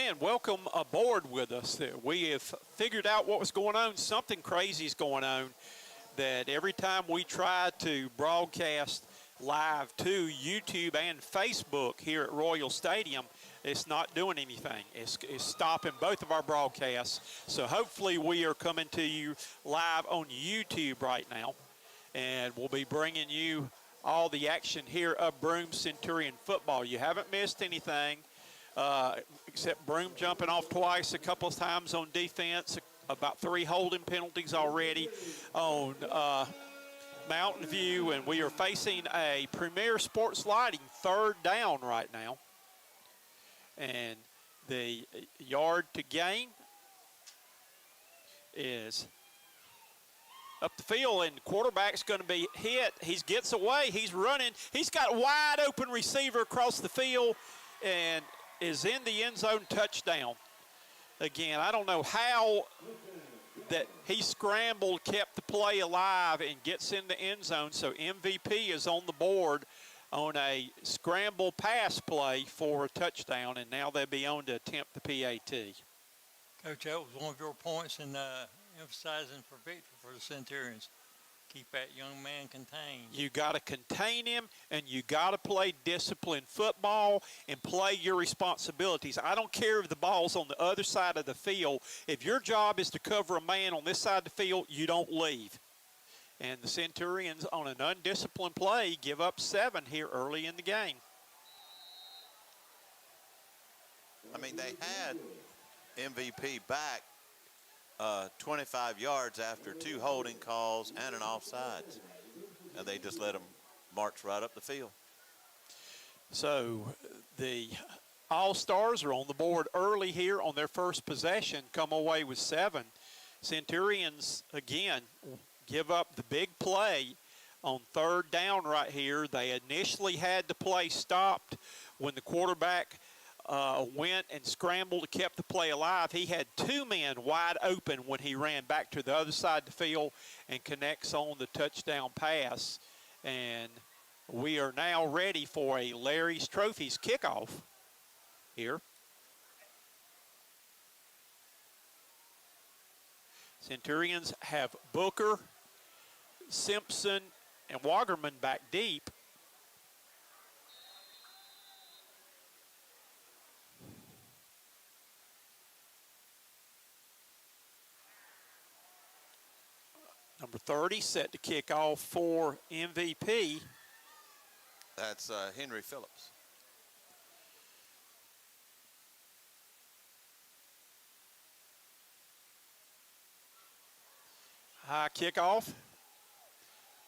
again, welcome aboard with us. We have figured out what was going on. Something crazy is going on, that every time we try to broadcast live to YouTube and Facebook here at Royal Stadium, it's not doing anything. It's stopping both of our broadcasts. So hopefully we are coming to you live on YouTube right now, and we'll be bringing you all the action here of Broome Centurion football. You haven't missed anything. Except Broome jumping off twice, a couple of times on defense, about 3 holding penalties already on Mountain View, and we are facing a Premier Sports Lighting 3rd down right now. And the yard to gain is up the field, and the quarterback's going to be hit. He gets away. He's running. He's got a wide open receiver across the field and is in the end zone, touchdown. Again, I don't know how that he scrambled, kept the play alive, and gets in the end zone. So MVP is on the board on a scramble pass play for a touchdown, and now they'll be on to attempt the PAT. Coach, that was one of your points in emphasizing for victory for the Centurions. Keep that young man contained. You got to contain him, and you got to play disciplined football and play your responsibilities. I don't care if the ball's on the other side of the field. If your job is to cover a man on this side of the field, you don't leave. And the Centurions, on an undisciplined play, give up 7 here early in the game. I mean, they had MVP back 25 yards after 2 holding calls and an offsides. And they just let them march right up the field. So the All-Stars are on the board early here on their first possession, come away with 7. Centurions, again, give up the big play on 3rd down right here. They initially had the play stopped when the quarterback went and scrambled, kept the play alive. He had 2 men wide open when he ran back to the other side of the field and connects on the touchdown pass. And we are now ready for a Larry's Trophies kickoff here. Centurions have Booker, Simpson, and Wagerman back deep. Number 30 set to kick off for MVP. That's Henry Phillips. High kickoff.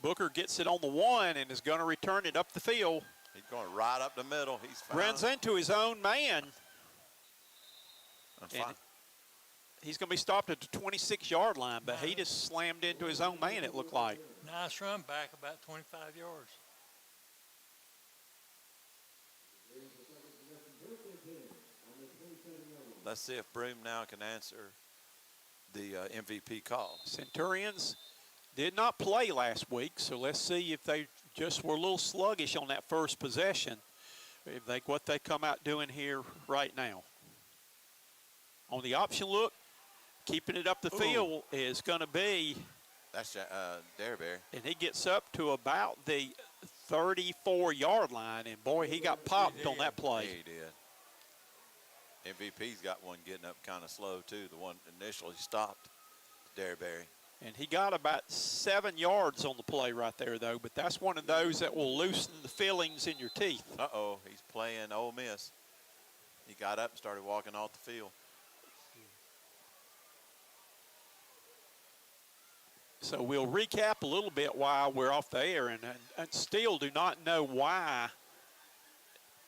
Booker gets it on the 1 and is going to return it up the field. He's going right up the middle. He's fine. Runs into his own man. That's fine. He's going to be stopped at the 26-yard line, but he just slammed into his own man, it looked like. Nice run back, about 25 yards. Let's see if Broome now can answer the MVP call. Centurions did not play last week, so let's see if they just were a little sluggish on that first possession, what they come out doing here right now. On the option look, keeping it up the field is going to be. That's Derberry. And he gets up to about the 34-yard line, and boy, he got popped on that play. Yeah, he did. MVP's got one getting up kind of slow, too. The one initially stopped Derberry. And he got about 7 yards on the play right there, though, but that's one of those that will loosen the fillings in your teeth. Uh-oh, he's playing Ole Miss. He got up and started walking off the field. So we'll recap a little bit while we're off the air, and still do not know why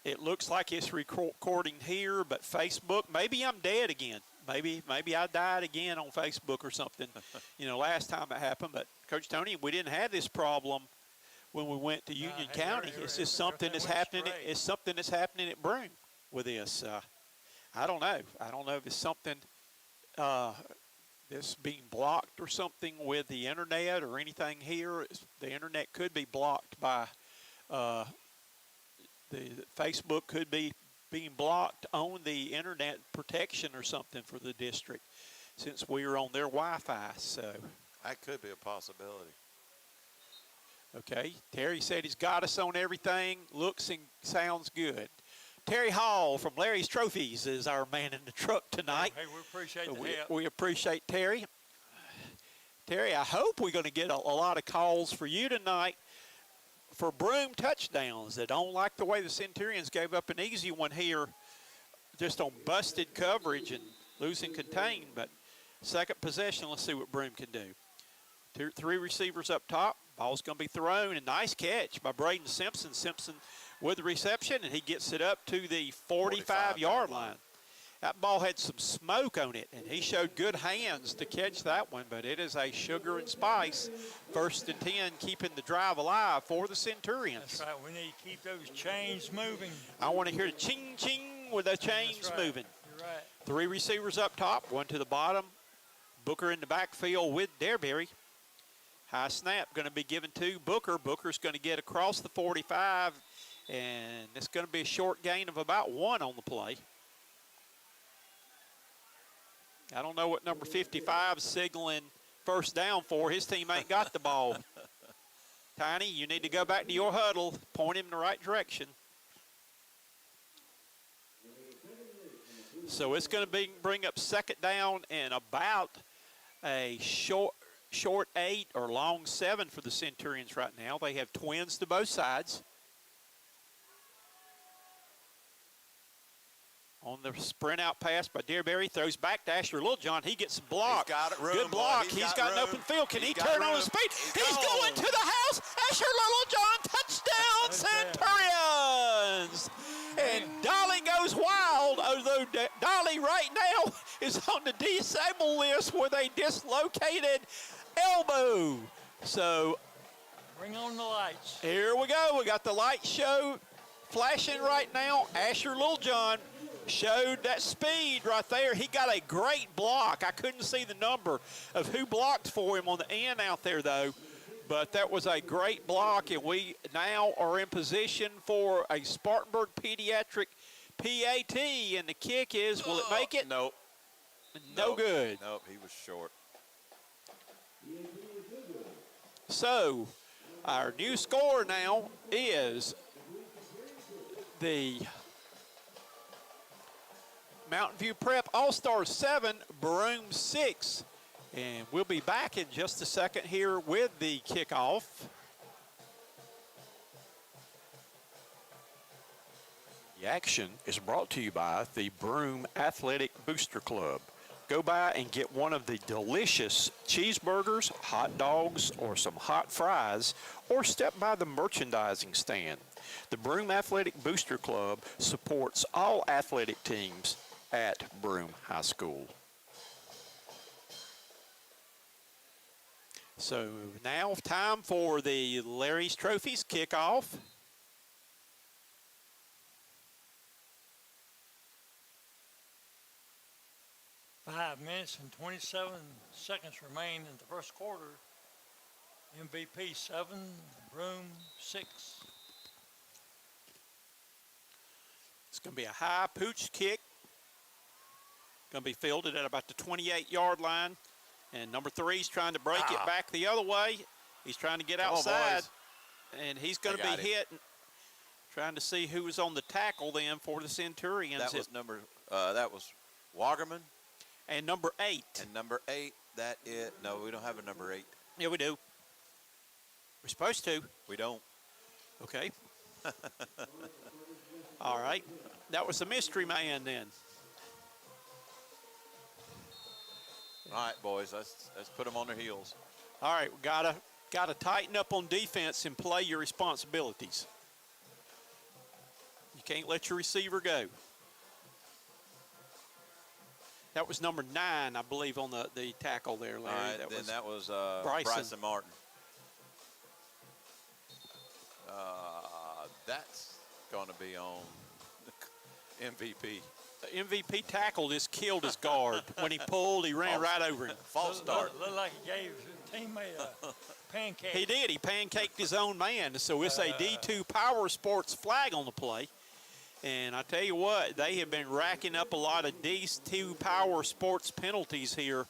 it looks like it's recording here, but Facebook, maybe I'm dead again. Maybe I died again on Facebook or something, last time it happened. But, Coach Tony, we didn't have this problem when we went to Union County. It's just something that's happening. It's something that's happening at Broome with this. I don't know. I don't know if it's something this being blocked or something with the internet or anything here. The internet could be blocked by the Facebook could be being blocked on the internet protection or something for the district since we were on their Wi-Fi. So, That could be a possibility. okay, Terry said he's got us on everything. Looks and sounds good. Terry Hall from Larry's Trophies is our man in the truck tonight. Hey, we appreciate the help. We appreciate Terry. Terry, I hope we're going to get a lot of calls for you tonight for Broome touchdowns. That don't like the way the Centurions gave up an easy one here just on busted coverage and losing contain. But second possession, let's see what Broome can do. Three receivers up top. Ball's going to be thrown, and nice catch by Braden Simpson. Simpson with the reception, and he gets it up to the 45-yard line. That ball had some smoke on it, and he showed good hands to catch that one, but it is a sugar and spice. 1st and 10, keeping the drive alive for the Centurions. That's right. We need to keep those chains moving. I want to hear the ching-ching with the chains That's right. moving. You're right. Three receivers up top, one to the bottom. Booker in the backfield with Derberry. High snap going to be given to Booker. Booker's going to get across the 45, and it's going to be a short gain of about 1 on the play. I don't know what number 55 is signaling first down for. His team ain't got the ball. Tiny, you need to go back to your huddle, point him in the right direction. So it's going to bring up second down and about a short 8 or long 7 for the Centurions right now. They have twins to both sides. On the sprint out pass by Dearberry, throws back to Asher Littlejohn. He gets blocked. He's got it, room, good block. boy. He's got an open field. Can he turn on his feet? He's gone. going to the house. Asher Littlejohn, touchdown, Centurions. And Dolly goes wild, although Dolly right now is on the disabled list with a dislocated elbow. So Bring on the lights. here we go. We got the light show flashing right now. Asher Littlejohn showed that speed right there. He got a great block. I couldn't see the number of who blocked for him on the end out there, though. But that was a great block, and we now are in position for a Spartanburg Pediatric PAT. And the kick is, will it make it? Nope. No good. Nope, he was short. So our new score now is the Mountain View Prep All-Stars 7, Broome 6. And we'll be back in just a second here with the kickoff. The action is brought to you by the Broome Athletic Booster Club. Go by and get one of the delicious cheeseburgers, hot dogs, or some hot fries, or step by the merchandising stand. The Broome Athletic Booster Club supports all athletic teams at Broome High School. So now time for the Larry's Trophies kickoff. Five minutes and 27 seconds remain in the first quarter. MVP 7, Broome 6. It's going to be a high pooch kick. Going to be fielded at about the 28-yard line. And number 3 is trying to break it back the other way. He's trying to get outside. And he's going to be hit. Trying to see who was on the tackle then for the Centurions. That was Wagerman. And number 8. And number 8, no, we don't have a number 8. Yeah, we do. We're supposed to. We don't. Okay. All right. That was the mystery man then. All right, boys, let's put them on their heels. All right, we gotta tighten up on defense and play your responsibilities. You can't let your receiver go. That was number 9, I believe, on the tackle there, Larry. All right, that was Bryson Martin. That's going to be on MVP. The MVP tackle just killed his guard. When he pulled, he ran right over him. False start. Looked like he gave his teammate a pancake. He did. He pancaked his own man. So it's a D2 Power Sports flag on the play. And I tell you what, they have been racking up a lot of D2 Power Sports penalties here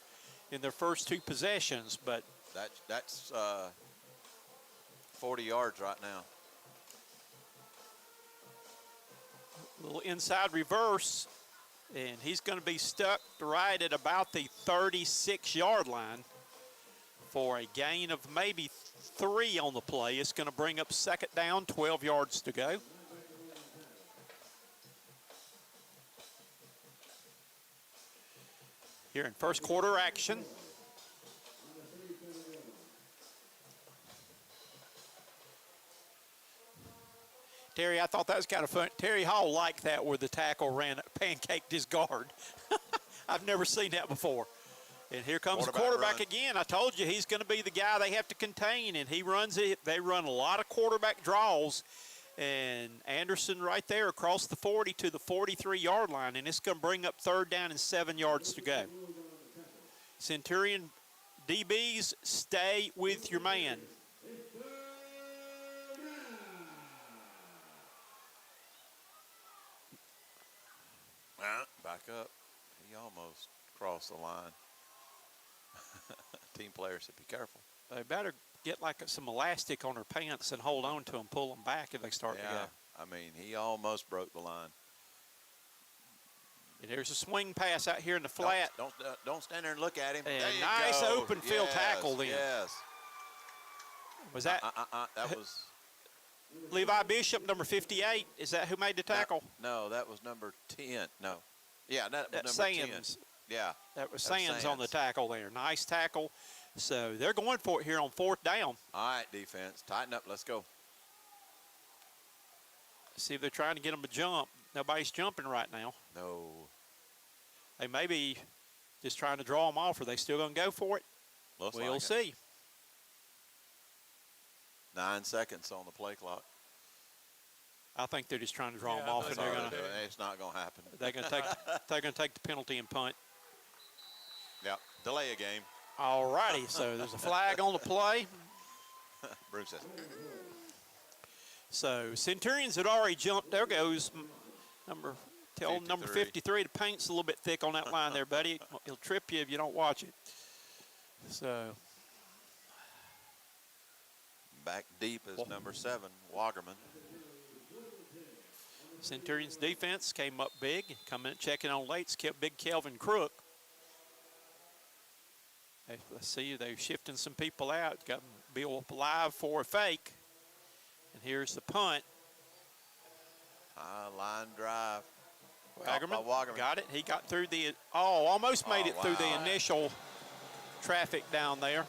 in their first 2 possessions. But That's 40 yards right now. a little inside reverse, and he's going to be stuck right at about the 36-yard line for a gain of maybe 3 on the play. It's going to bring up second down, 12 yards to go. Here in first quarter action. Terry, I thought that was kind of fun. Terry Hall liked that where the tackle pancaked his guard. I've never seen that before. And here comes the quarterback again. I told you he's going to be the guy they have to contain, and he runs it. They run a lot of quarterback draws. And Anderson right there across the 40 to the 43-yard line, and it's going to bring up third down and 7 yards to go. Centurion DBs, stay with your man. Back up. He almost crossed the line. Team players said, be careful. They better get like some elastic on their pants and hold on to them, pull them back if they start to go. I mean, he almost broke the line. And there's a swing pass out here in the flat. Don't stand there and look at him. And there you nice go. open field tackle then. Yes. Was that? That was Levi Bishop, number 58. Is that who made the tackle? No, that was number 10. No. Yeah, that was That's number Sands. 10. Yeah. That was Sands on the tackle there. Nice tackle. So they're going for it here on fourth down. All right, defense. Tighten up. Let's go. See if they're trying to get them to jump. Nobody's jumping right now. No. They may be just trying to draw them off. Are they still going to go for it? We'll see. 9 seconds on the play clock. I think they're just trying to draw them off, and they're going to. It's not going to happen. They're going to take. They're going to take the penalty and punt. Yeah. Delay a game. All righty. So there's a flag on the play. Broome says. So Centurions had already jumped. There goes number 53. The paint's a little bit thick on that line there, buddy. It'll trip you if you don't watch it. So back deep is number 7, Wagerman. Centurions defense came up big, coming in checking on late. Kept big Kelvin Crook. Hey, let's see, they're shifting some people out. Got Bill live for a fake. And here's the punt. Line drive. Wagerman got it. He got through almost made it through the initial traffic down there.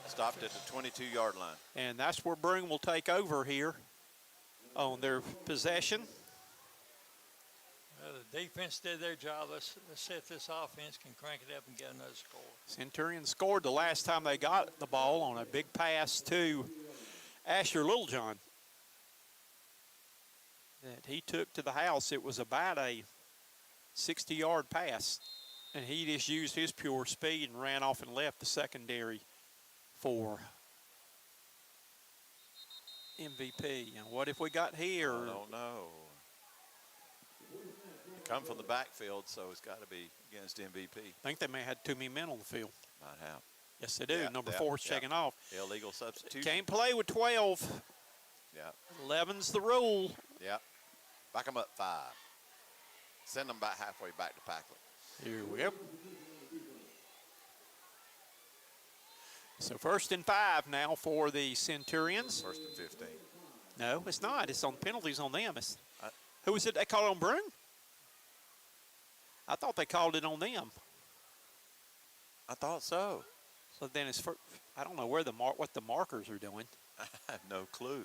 Stopped at the 22-yard line. And that's where Broome will take over here on their possession. Well, the defense did their job. Let's see if this offense can crank it up and get another score. Centurion scored the last time they got the ball on a big pass to Asher Littlejohn that he took to the house. It was about a 60-yard pass, and he just used his pure speed and ran off and left the secondary for MVP. And what if we got here? I don't know. They come from the backfield, so it's got to be against MVP. I think they may have had too many men on the field. Might have. Yes, they do. Number 4 is checking off. Illegal substitution. Can't play with 12. Yeah. 11's the rule. Yeah. Back them up 5. Send them about halfway back to Packlet. Here we go. So 1st and 5 now for the Centurions. 1st and 15. No, it's not. It's on penalties on them. Who was it they called on Broome? I thought they called it on them. I thought so. So then it's I don't know what the markers are doing. I have no clue.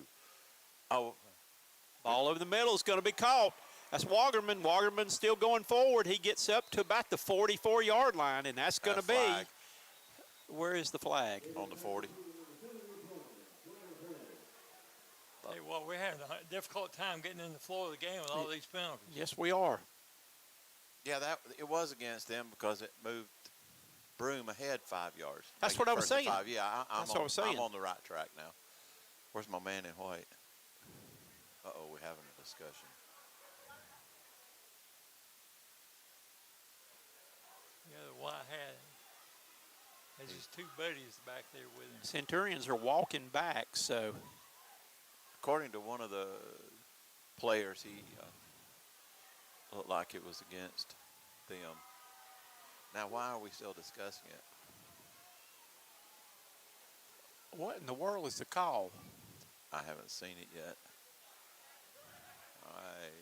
Oh, ball over the middle is going to be caught. That's Wagerman. Wagerman's still going forward. He gets up to about the 44-yard line, and that's going to be. Flag. Where is the flag? On the 40. Hey, well, we're having a difficult time getting in the flow of the game with all these penalties. Yes, we are. Yeah, it was against them because it moved Broome ahead 5 yards. That's what I was saying. 5. Yeah, That's what I was saying. I'm on the right track now. Where's my man in white? Uh-oh, we're having a discussion. has his two buddies back there with him. Centurions are walking back, so According to one of the players, he looked like it was against them. Now, why are we still discussing it? what in the world is the call? I haven't seen it yet. All right.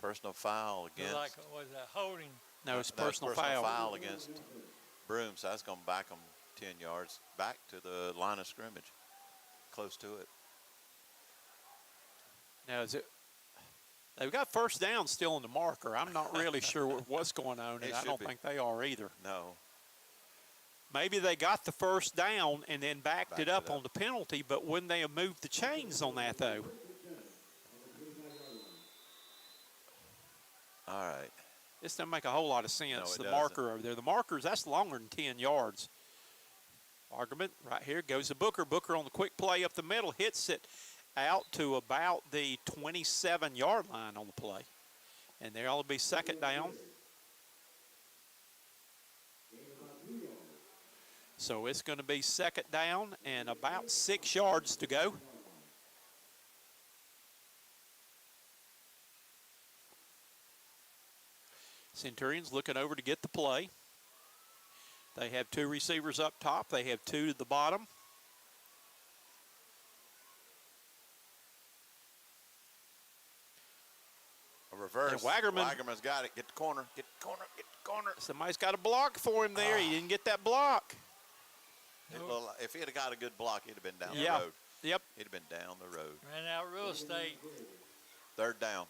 Personal foul against. Like, was that holding? No, it's That was personal foul. against Broome, so that's going to back them 10 yards back to the line of scrimmage, close to it. Now, is it? They've got first down still in the marker. I'm not really sure what's going on, and It I should don't be. think they are either. No, Maybe they got the first down and then backed Backed it up it up. on the penalty, but wouldn't they have moved the chains on that, though? all right. This doesn't make a whole lot of sense. No, it The doesn't. marker over there. The markers, that's longer than 10 yards. Argument right here goes to Booker. Booker on the quick play up the middle, hits it out to about the 27-yard line on the play. And there'll be second down. So it's going to be second down and about 6 yards to go. Centurions looking over to get the play. They have two receivers up top. They have two to the bottom. A reverse. And Waggerman- Waggerman's got it. Get the corner. Get the corner. Get the corner. Somebody's got a block for him there. He didn't get that block. If he'd have got a good block, he'd have been down Yeah. the road. Yep. He'd have been down the road. Ran out real estate. Third down.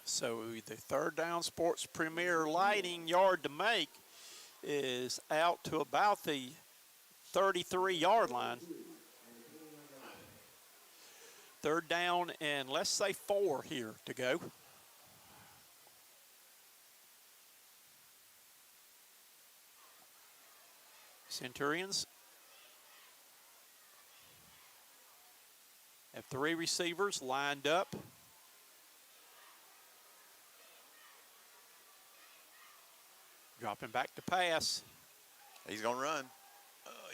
So the third down Sports Premier lighting yard to make is out to about the 33-yard line. Third down and let's say 4 here to go. Centurions have 3 receivers lined up. Dropping back to pass. He's going to run.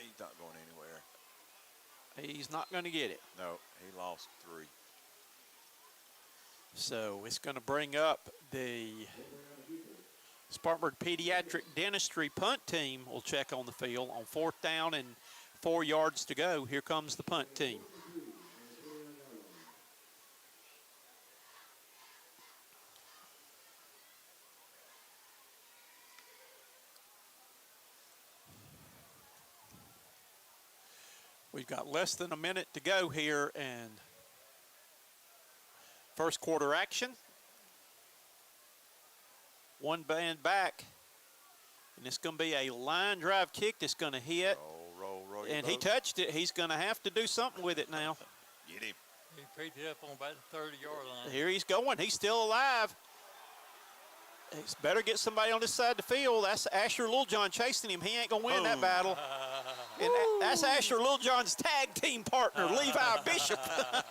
He's not going anywhere. He's not going to get it. No, he lost 3. So it's going to bring up the Spartanburg Pediatric Dentistry punt team. Will check on the field on 4th down and 4 yards to go. Here comes the punt team. We've got less than a minute to go here, and first quarter action. One band back, and it's going to be a line drive kick that's going to hit, Roll. and he touched it. He's going to have to do something with it now. Get him. He picked it up on about the 30-yard line. Here he's going. He's still alive. He's better get somebody on this side of the field. That's Asher Littlejohn chasing him. He ain't going to win that battle. And that's Asher Littlejohn's tag team partner, Levi Bishop. Yeah,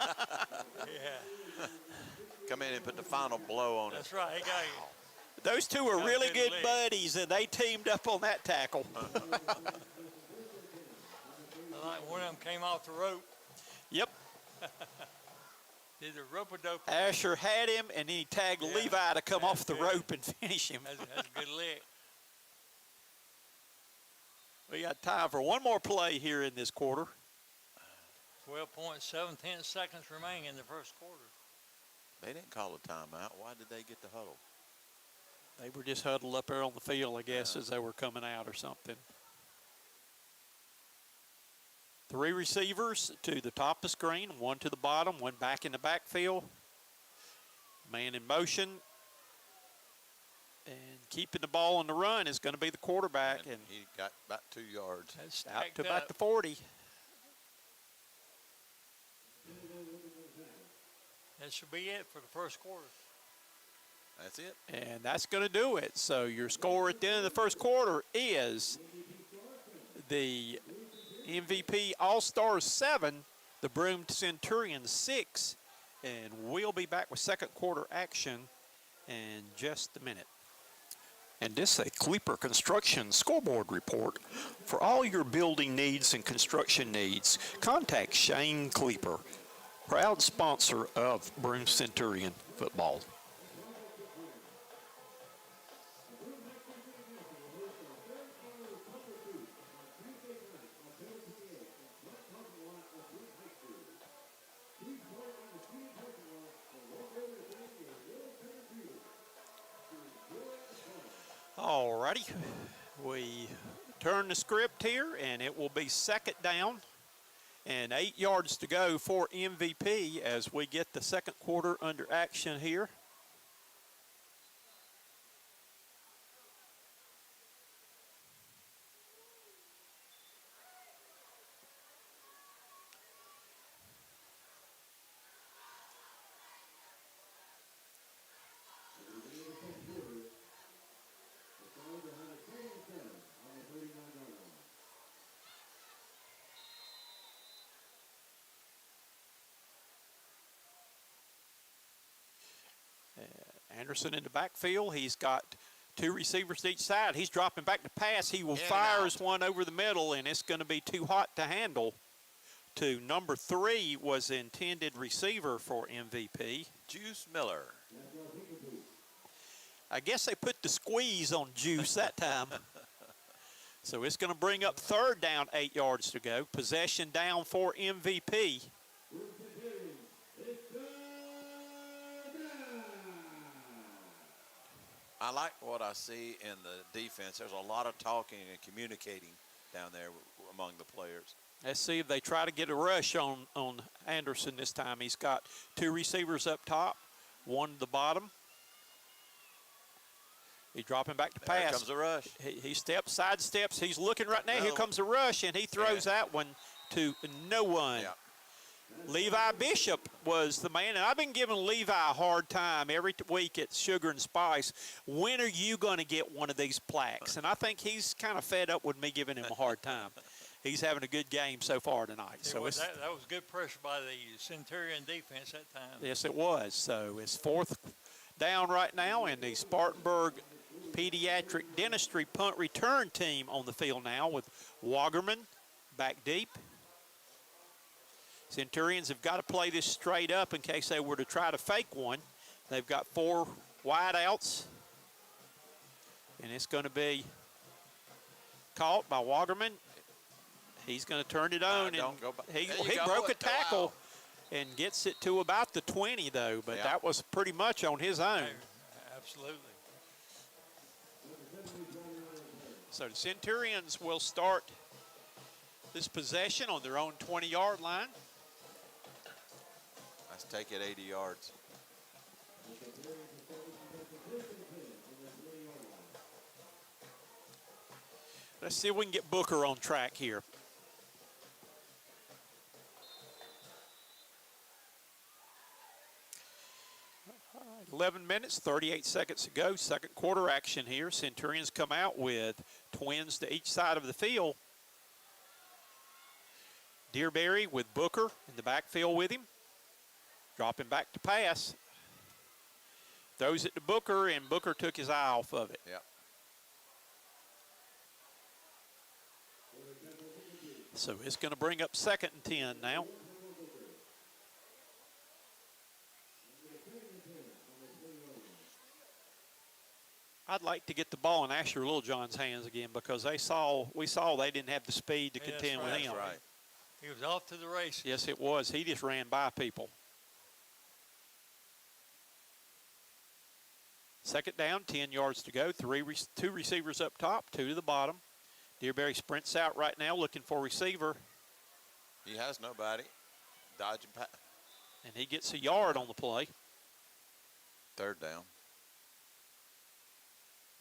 Come in and put the final blow on it. that's right. He got it. Those two are Got a really good good leg. buddies, and they teamed up on that tackle. Like one of them came off the rope. Yep. Did the rope-a-dope. Asher had him, and then he tagged Yeah, Levi to come that's off the good. rope and finish him. That's a good lick. We got time for one more play here in this quarter. 12.7 seconds remaining in the first quarter. They didn't call a timeout. Why did they get the huddle? They were just huddled up there on the field, I guess, as they were coming out or something. 3 receivers to the top of the screen, 1 to the bottom, 1 back in the backfield. Man in motion. And keeping the ball on the run is going to be the quarterback. And he got about 2 yards. That's out stacked to about up. the 40. That should be it for the first quarter. That's it. And that's going to do it. So your score at the end of the first quarter is the MVP All-Stars 7, the Broome Centurions 6. And we'll be back with second quarter action in just a minute. And this is a Kleeper Construction scoreboard report. For all your building needs and construction needs, contact Shane Kleeper, proud sponsor of Broome Centurion football. Alrighty, we turn the script here, and it will be second down and 8 yards to go for MVP as we get the second quarter under action here. Anderson in the backfield. He's got two receivers to each side. He's dropping back to pass. He will fires one over the middle, and it's going to be too hot to handle. To number 3 was the intended receiver for MVP. Juice Miller. I guess they put the squeeze on Juice that time. So it's going to bring up third down, 8 yards to go. Possession down for MVP. I like what I see in the defense. There's a lot of talking and communicating down there among the players. Let's see if they try to get a rush on Anderson this time. He's got two receivers up top, one at the bottom. He's dropping back to pass. There comes the rush. He steps, side steps. He's looking right now. Here comes the rush, and he throws that one to no one. Yeah. Levi Bishop was the man, and I've been giving Levi a hard time every week at Sugar and Spice. When are you going to get one of these plaques? And I think he's kind of fed up with me giving him a hard time. He's having a good game so far tonight. That was good pressure by the Centurion defense that time. Yes, it was. So it's fourth down right now, and the Spartanburg Pediatric Dentistry punt return team on the field now with Wagerman back deep. Centurions have got to play this straight up in case they were to try to fake one. They've got 4 wide outs, and it's going to be caught by Wagerman. He's going to turn it on, and he broke a tackle and gets it to about the 20, though, but that was pretty much on his own. Absolutely. So the Centurions will start this possession on their own 20-yard line. Let's take it 80 yards. Let's see if we can get Booker on track here. All right, 11 minutes, 38 seconds to go. Second quarter action here. Centurions come out with twins to each side of the field. Dearberry with Booker in the backfield with him. Dropping back to pass. Throws it to Booker, and Booker took his eye off of it. Yep. So it's going to bring up second and 10 now. I'd like to get the ball in Asher Littlejohn's hands again because we saw they didn't have the speed to contend with him. That's right. He was off to the races. Yes, it was. He just ran by people. Second down, 10 yards to go. Two receivers up top, 2 to the bottom. Dearberry sprints out right now looking for a receiver. He has nobody. Dodging pass. And he gets a yard on the play. Third down.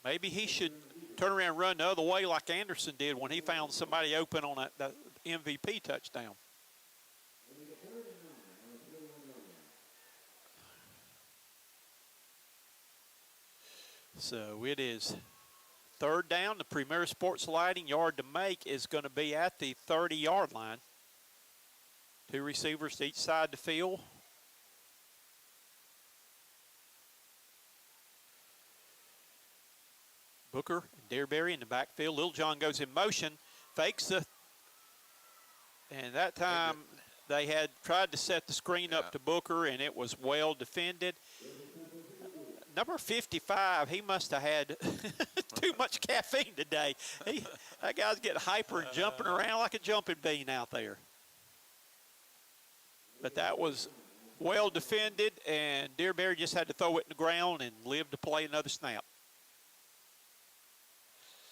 Maybe he should turn around and run the other way like Anderson did when he found somebody open on that MVP touchdown. So it is third down. The Premier Sports Lighting yard to make is going to be at the 30-yard line. 2 receivers to each side of the field. Booker and Dearberry in the backfield. Little John goes in motion, fakes the, and that time they had tried to set the screen up to Booker, and it was well defended. Number 55, he must have had too much caffeine today. That guy's getting hyper and jumping around like a jumping bean out there. But that was well defended, and Dearberry just had to throw it in the ground and live to play another snap.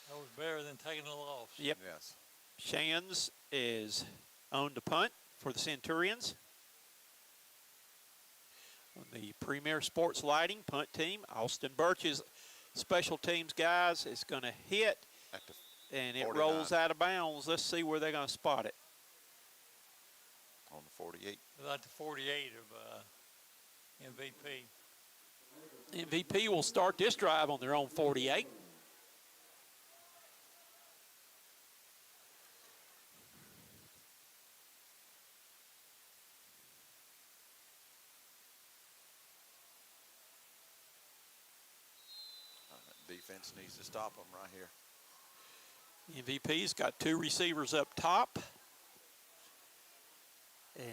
That was better than taking a loss. Yep. Yes. Shands is on the punt for the Centurions. On the Premier Sports Lighting punt team, Austin Birch's special teams guys is going to hit, and it 49. rolls out of bounds. Let's see where they're going to spot it. On the 48. About the 48 of MVP. MVP will start this drive on their own 48. Defense needs to stop them right here. MVP's got two receivers up top. And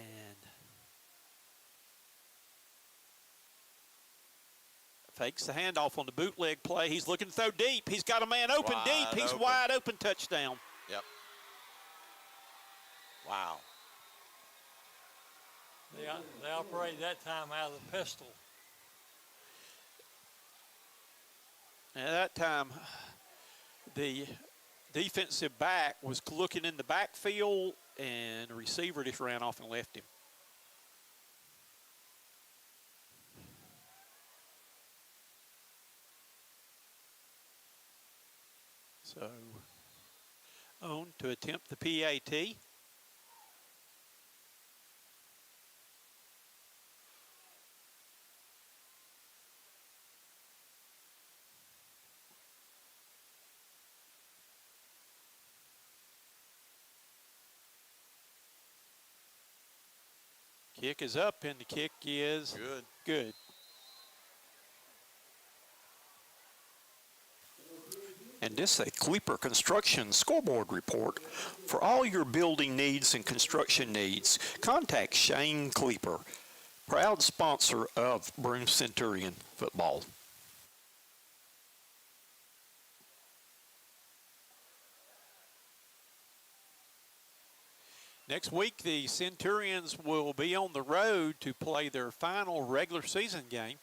fakes the handoff on the bootleg play. He's looking to throw deep. He's got a man open deep. He's wide open, touchdown. Yep. Wow. They operated that time out of the pistol. And at that time, the defensive back was looking in the backfield, and the receiver just ran off and left him. So, on to attempt the PAT. Kick is up, and the kick is good. And this is a Kleeper Construction scoreboard report. For all your building needs and construction needs, contact Shane Kleeper, proud sponsor of Broome Centurion football. Next week, the Centurions will be on the road to play their final regular season game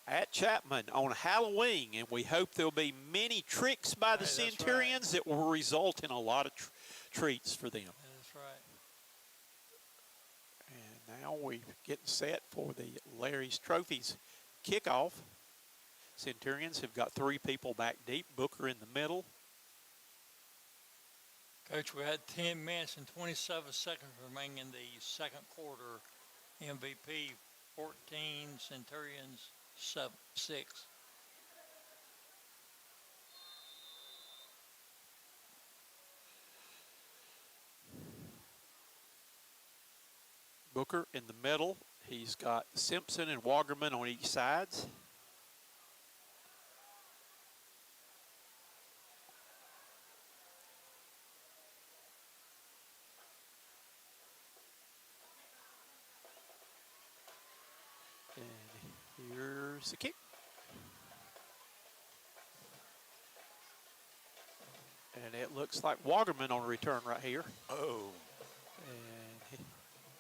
at Chapman on Halloween, and we hope there'll be many tricks by the Centurions that will result in a lot of treats for them. That's right. And now we're getting set for the Larry's Trophies kickoff. Centurions have got three people back deep, Booker in the middle. Coach, we had 10 minutes and 27 seconds remaining in the second quarter. MVP 14, Centurions 6. Booker in the middle. He's got Simpson and Wagerman on each sides. Here's the kick. And it looks like Wagerman on a return right here. Oh.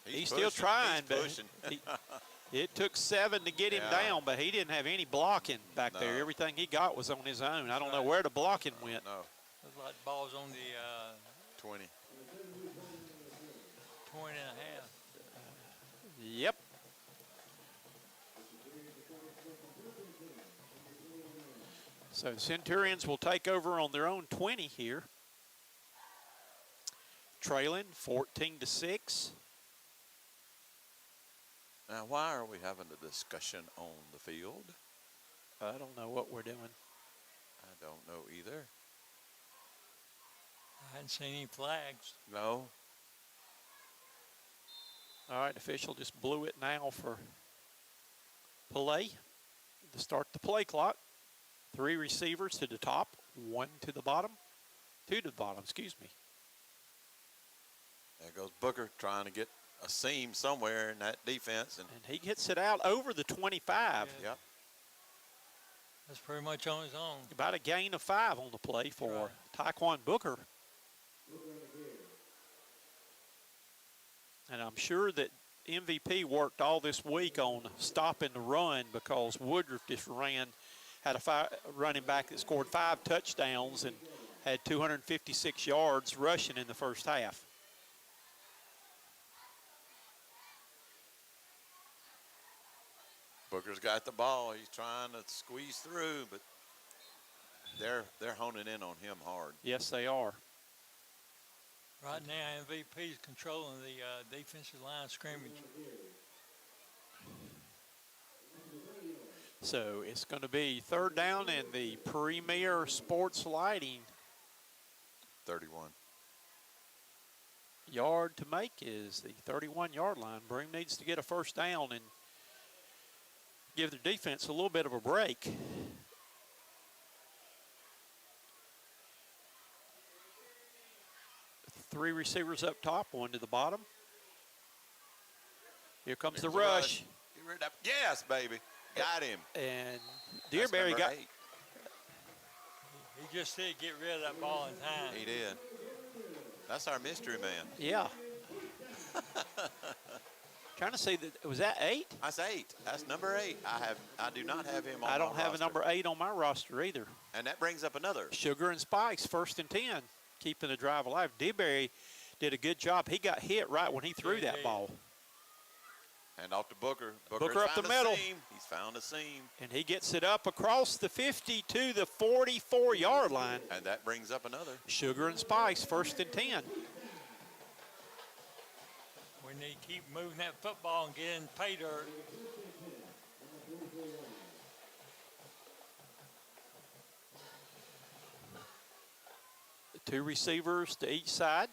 And he's still trying, but it took 7 to get him down, but he didn't have any blocking back there. Everything he got was on his own. I don't know where the blocking went. No. Looks like the ball's on the 20. 20 and a half. Yep. So Centurions will take over on their own 20 here. Trailing 14-6. Now, why are we having a discussion on the field? I don't know what we're doing. I don't know either. I hadn't seen any flags. No. All right, official just blew it now for play to start the play clock. 3 receivers to the top, 1 to the bottom, 2 to the bottom, excuse me. There goes Booker trying to get a seam somewhere in that defense. And he gets it out over the 25. Yeah. yep. That's pretty much on his own. About a gain of 5 on the play for Taekwon Booker. And I'm sure that MVP worked all this week on stopping the run because Woodruff just had a running back that scored 5 touchdowns and had 256 yards rushing in the first half. Booker's got the ball. He's trying to squeeze through, but they're honing in on him hard. Yes, they are. Right now, MVP is controlling the defensive line of scrimmage. So it's going to be 3rd down and the Premier Sports Lighting. 31. Yard to make is the 31-yard line. Broome needs to get a first down and give their defense a little bit of a break. Three receivers up top, 1 to the bottom. Here comes the rush. Get rid of that. Yes, baby. Got him. And That's Dearberry number got 8. He just did get rid of that ball in time. He did. That's our mystery man. Yeah. Trying to see that, was that 8? That's 8. That's number 8. I do not have him on I don't my have roster. a number 8 on my roster either. And that brings up another. Sugar and Spikes, 1st and 10, keeping the drive alive. Dearberry did a good job. He got hit right when he threw that ball. And off to Booker. Booker up the middle. He's found a seam. And he gets it up across the 50 to the 44-yard line. And that brings up another. Sugar and Spice, 1st and 10. We need to keep moving that football and get in pay dirt. The 2 receivers to each side.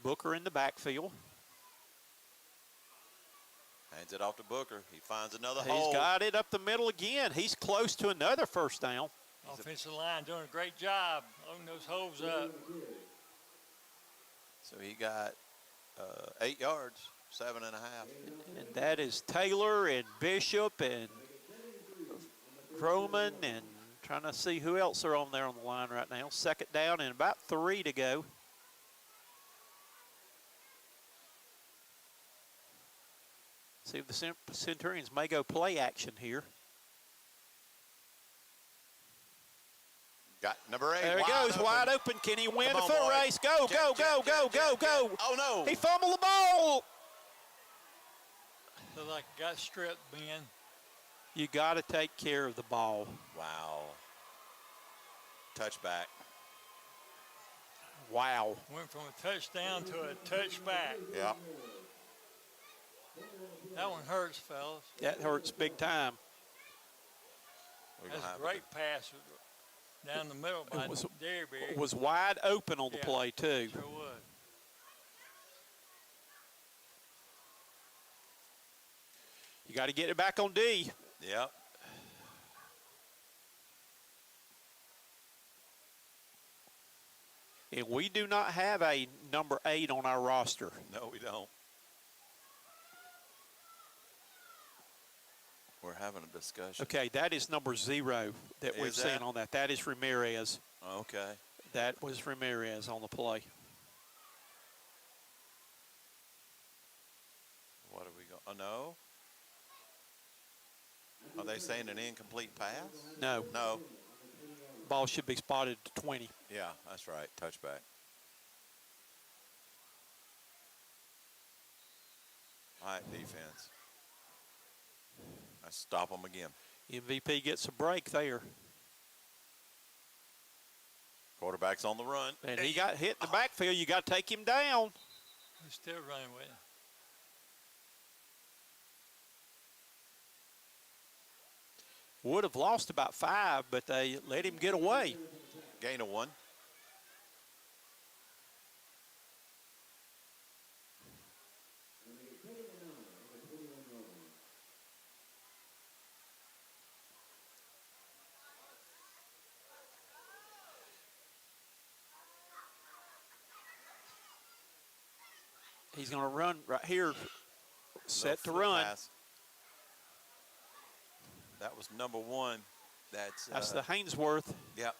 Booker in the backfield. Hands it off to Booker. He finds another He's hole. got it up the middle again. He's close to another first down. Offensive line doing a great job loading those holes up. So he got 8 yards, 7.5. And that is Taylor and Bishop and Roman and trying to see who else are on there on the line right now. 2nd down and about 3 to go. See if the Centurions may go play action here. Got number 8. There he goes, wide open. Can he win Come the on, foot boy. race? Go, go, go, go, go, go. Oh, no. He fumbled the ball. Look like it got stripped, Ben. You got to take care of the ball. Wow. Touchback. Wow. Went from a touchdown to a touchback. Yep. That one hurts, fellas. That hurts big time. We're That's gonna a have great pass down the middle by Dearberry. It was wide open on the Yeah. play, too. Sure was. You got to get it back on D. Yep. And we do not have a number 8 on our roster. No, we don't. We're having a discussion. Okay, that is number 0 that we've Is seen that? on that. That is Ramirez. Okay. That was Ramirez on the play. What are we going? Oh, no. Are they saying an incomplete pass? No, No. ball should be spotted to 20. Yeah, that's right. Touchback. All right, defense. Let's stop them again. MVP gets a break there. Quarterback's on the run. And he got hit in the backfield. You got to take him down. He's still running with it. Would have lost about 5, but they let him get away. Gain of 1. He's going to run right here, set to Little foot run. pass. That was number 1. That's the Hainsworth. Yep.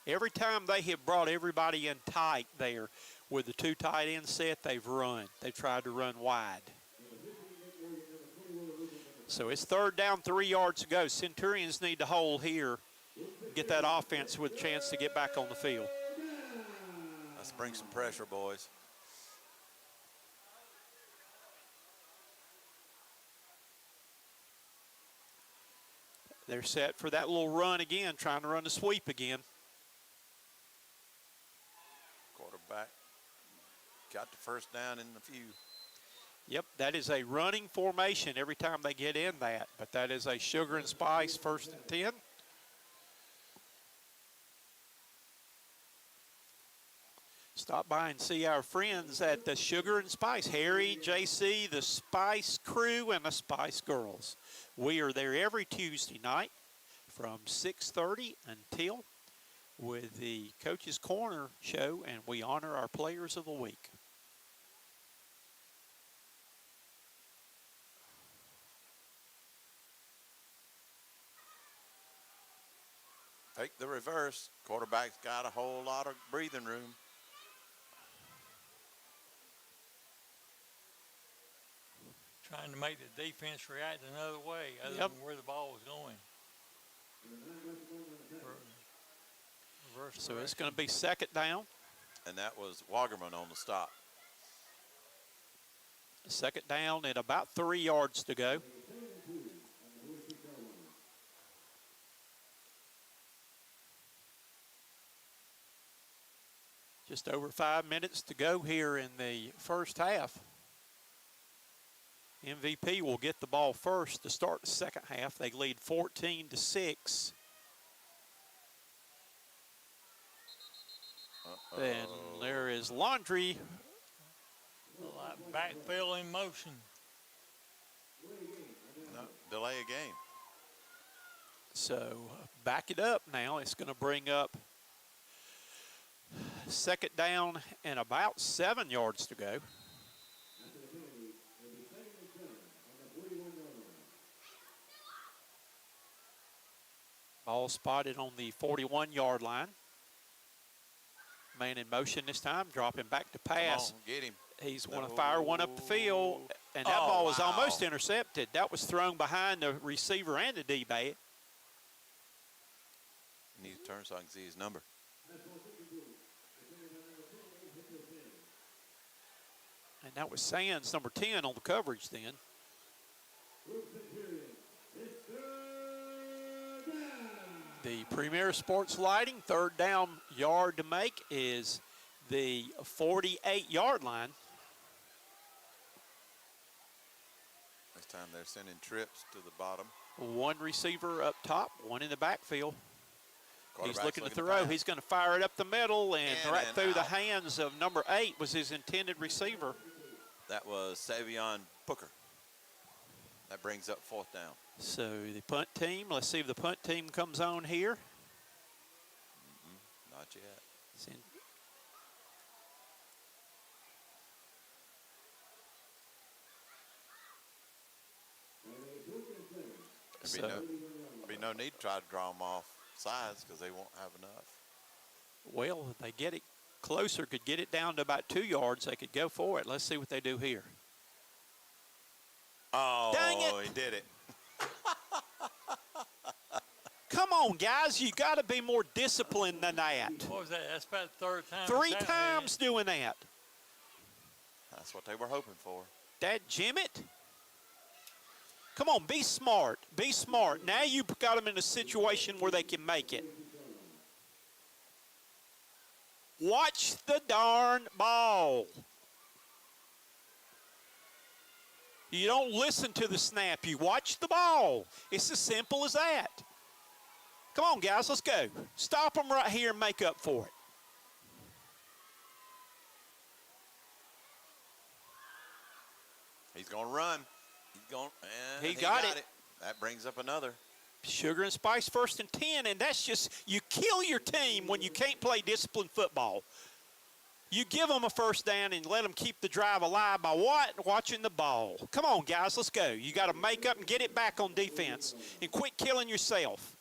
Every time they have brought everybody in tight there with the 2 tight end set, they've run. They've tried to run wide. So it's 3rd down, 3 yards to go. Centurions need to hold here, get that offense with a chance to get back on the field. Let's bring some pressure, boys. They're set for that little run again, trying to run the sweep again. Quarterback got the first down in the few. Yep, that is a running formation every time they get in that, but that is a sugar and spice 1st and 10. Stop by and see our friends at the Sugar and Spice, Harry, JC, the Spice Crew, and the Spice Girls. We are there every Tuesday night from 6:30 until with the Coach's Corner show, and we honor our players of the week. Take the reverse. Quarterback's got a whole lot of breathing room. Trying to make the defense react another way other Yep. than where the ball was going. Reverse So it's direction. going to be 2nd down. And that was Wagerman on the stop. 2nd down and about 3 yards to go. Just over 5 minutes to go here in the first half. MVP will get the ball first to start the second half. They lead 14-6. And there is Laundry. Like backfield in motion. No, delay a game. So back it up now. It's going to bring up 2nd down and about 7 yards to go. Ball spotted on the 41-yard line. Man in motion this time, dropping back to pass. Come on, get him. He's going to fire one up the field, and that ball was almost intercepted. That was thrown behind the receiver and the D-back. Need to turn so I can see his number. And that was Sands, number 10, on the coverage then. The Premier Sports Lighting, 3rd down yard to make is the 48-yard line. This time they're sending trips to the bottom. 1 receiver up top, 1 in the backfield. He's Quarterback's looking to to throw. pass. He's going to fire it up the middle, and In right and through the out. hands of number 8 was his intended receiver. That was Savion Booker. That brings up 4th down. So the punt team, let's see if the punt team comes on here. Not yet. Send- There'll be no need to try to draw them off sides because they won't have enough. Well, if they get it closer, could get it down to about 2 yards, they could go for it. Let's see what they do here. Oh, Dang it. he did it. Come on, guys, you got to be more disciplined than that. What was that? That's about the 3rd time. 3 Saturday. times doing that. That's what they were hoping for. That Jimmit. Come on, be smart. Be smart. Now you've got them in a situation where they can make it. Watch the darn ball. You don't listen to the snap. You watch the ball. It's as simple as that. Come on, guys, let's go. Stop them right here and make up for it. He's going to run. He's going. He got it. That brings up another. Sugar and Spice 1st and 10, and that's just, you kill your team when you can't play disciplined football. You give them a first down and let them keep the drive alive by what? Watching the ball. Come on, guys, let's go. You got to make up and get it back on defense and quit killing yourself.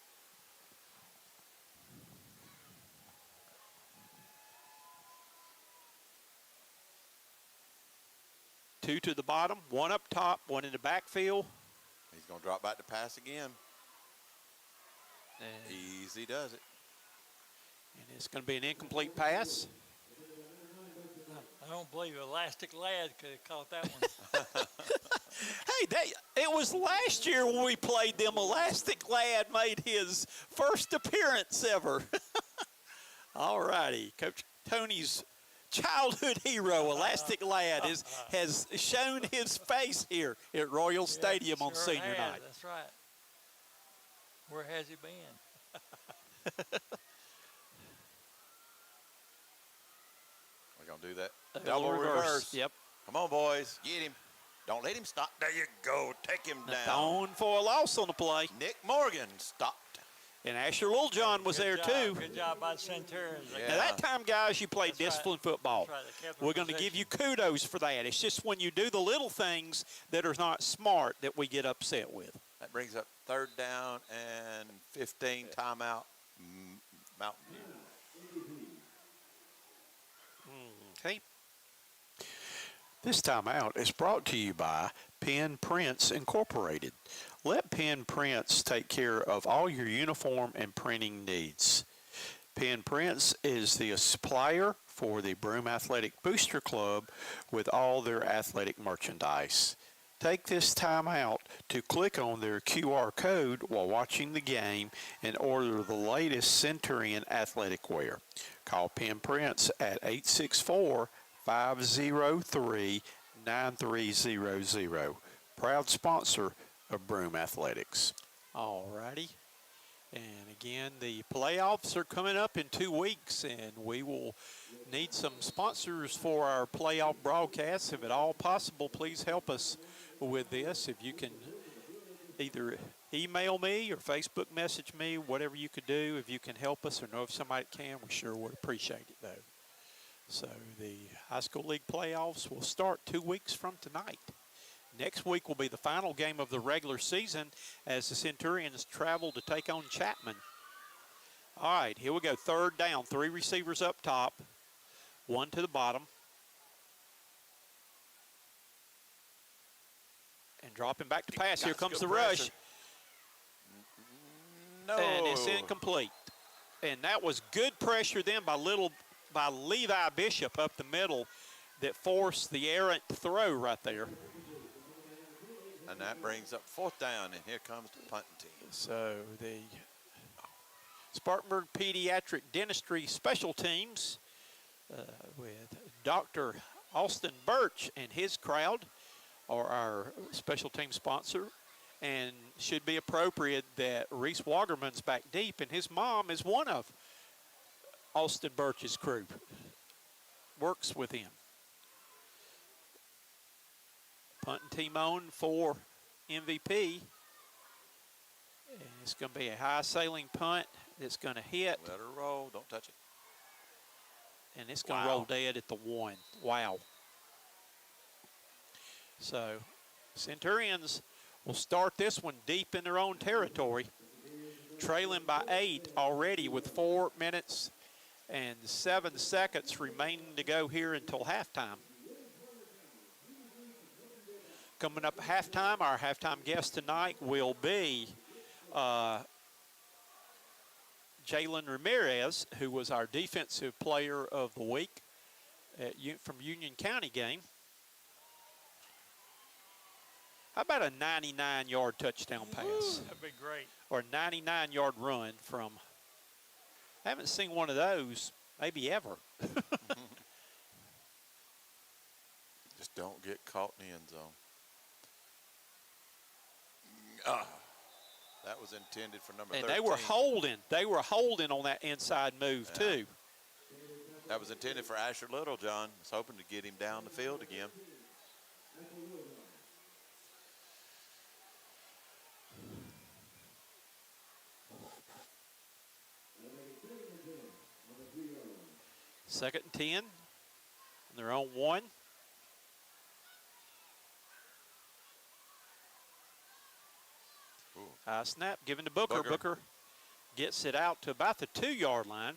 Two to the bottom, one up top, one in the backfield. He's going to drop back to pass again. And Easy does it. it's going to be an incomplete pass. I don't believe Elastic Lad could have caught that one. Hey, it was last year when we played them. Elastic Lad made his first appearance ever. All righty. Coach Tony's childhood hero, Elastic Lad, has shown his face here at Royal Stadium on sure senior has. night. That's right. Where has he been? We're going to do that. Double reverse. Yep. Come on, boys. Get him. Don't let him stop. There you go. Take him down. Thrown for a loss on the play. Nick Morgan stopped. And Asher Littlejohn was there, too. Good job by the Centurions. Yeah. Now, that time, guys, you played disciplined football. That's right. They kept their We're going to give possession. you kudos for that. It's just when you do the little things that are not smart that we get upset with. That brings up 3rd down and 15 timeout. Mountain View. Okay. This timeout is brought to you by Pen Prints Incorporated. Let Pen Prints take care of all your uniform and printing needs. Pen Prints is the supplier for the Broome Athletic Booster Club with all their athletic merchandise. Take this time out to click on their QR code while watching the game and order the latest Centurion athletic wear. Call Pen Prints at 864-503-9300. Proud sponsor of Broome Athletics. All righty. And again, the playoffs are coming up in 2 weeks, and we will need some sponsors for our playoff broadcasts. If at all possible, please help us with this. If you can either email me or Facebook message me, whatever you could do, if you can help us or know if somebody can, we sure would appreciate it, though. So the high school league playoffs will start 2 weeks from tonight. Next week will be the final game of the regular season as the Centurions travel to take on Chapman. All right, here we go. 3rd down. 3 receivers up top, 1 to the bottom. And dropping back to pass. Here comes the rush. No. And it's incomplete. And that was good pressure then by Levi Bishop up the middle that forced the errant throw right there. And that brings up 4th down, and here comes the punting team. So the Spartanburg Pediatric Dentistry Special Teams with Dr. Austin Birch and his crowd are our special team sponsor, and should be appropriate that Reese Wagerman's back deep, and his mom is one of Austin Birch's crew, works with him. Punting team on for MVP. And it's going to be a high sailing punt that's going to hit. Let her roll. Don't touch it. And it's going to roll dead at the 1. Wow. So Centurions will start this one deep in their own territory, trailing by 8 already with 4 minutes and 7 seconds remaining to go here until halftime. Coming up at halftime, our halftime guest tonight will be Jalen Ramirez, who was our defensive player of the week from Union County game. How about a 99-yard touchdown pass? Ooh, that'd be great. Or a 99-yard run from, I haven't seen one of those maybe ever. Just don't get caught in the end zone. That was intended for number 13. And they were holding on that inside move too. That was intended for Asher Littlejohn. Was hoping to get him down the field again. Second and 10. They're on one. Ooh. High snap given to Booker. Booker. Booker gets it out to about the 2-yard line.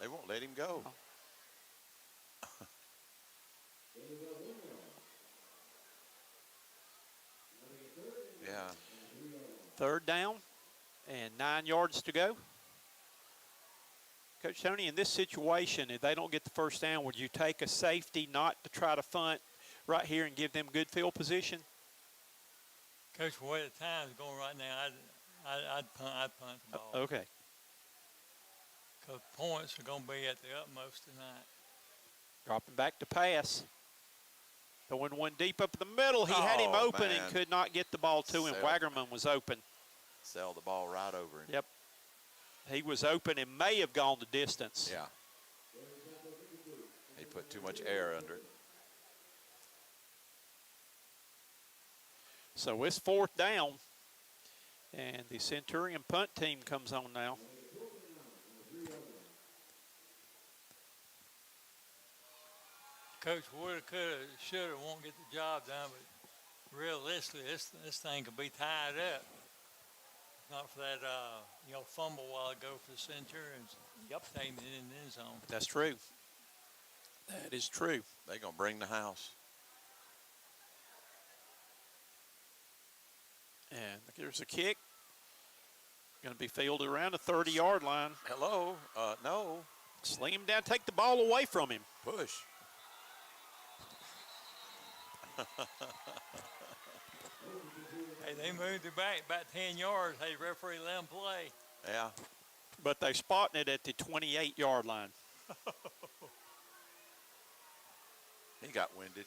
They won't let him go. Yeah. 3rd down and 9 yards to go. Coach Tony, in this situation, if they don't get the first down, would you take a safety not to try to punt right here and give them good field position? Coach, the way the time's going right now, I'd punt the ball. Okay. Because points are going to be at the utmost tonight. Dropping back to pass. Throwing one deep up the middle. He had him Oh, open man. and could not get the ball to him. Wagerman was open. Sailed the ball right over him. Yep. He was open and may have gone the distance. Yeah. He put too much air under it. So it's 4th down. And the Centurion punt team comes on now. Coach woulda, coulda, shoulda won't get the job done, but realistically, this thing could be tied up. If not for that, fumble a while ago for the Centurions. Yep. Taking it in the end zone. That's true. That is true. They're going to bring the house. And there's a kick. Going to be fielded around the 30-yard line. Hello. No. Sling him down. Take the ball away from him. Push. Hey, they moved it back about 10 yards. Hey, referee, let them play. Yeah. But they spotting it at the 28-yard line. He got winded.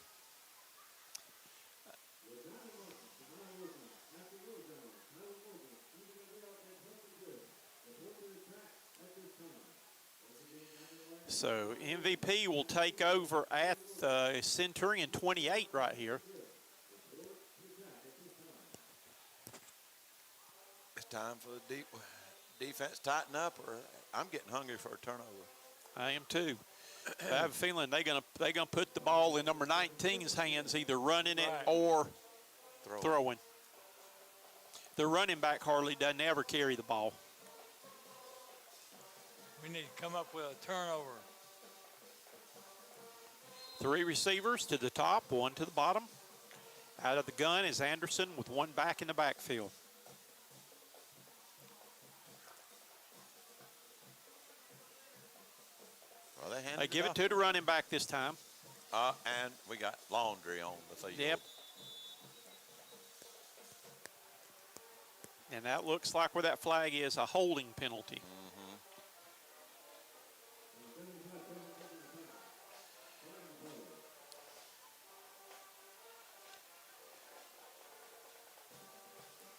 So MVP will take over at Centurion 28 right here. It's time for the defense tighten up, or I'm getting hungry for a turnover. I am too. I have a feeling they're gonna put the ball in number 19's hands, either running it or throwing. The running back hardly doesn't ever carry the ball. We need to come up with a turnover. 3 receivers to the top, 1 to the bottom. Out of the gun is Anderson with 1 back in the backfield. Well, They give it to the running back this time. And we got laundry on the field. Yep. And that looks like where that flag is, a holding penalty.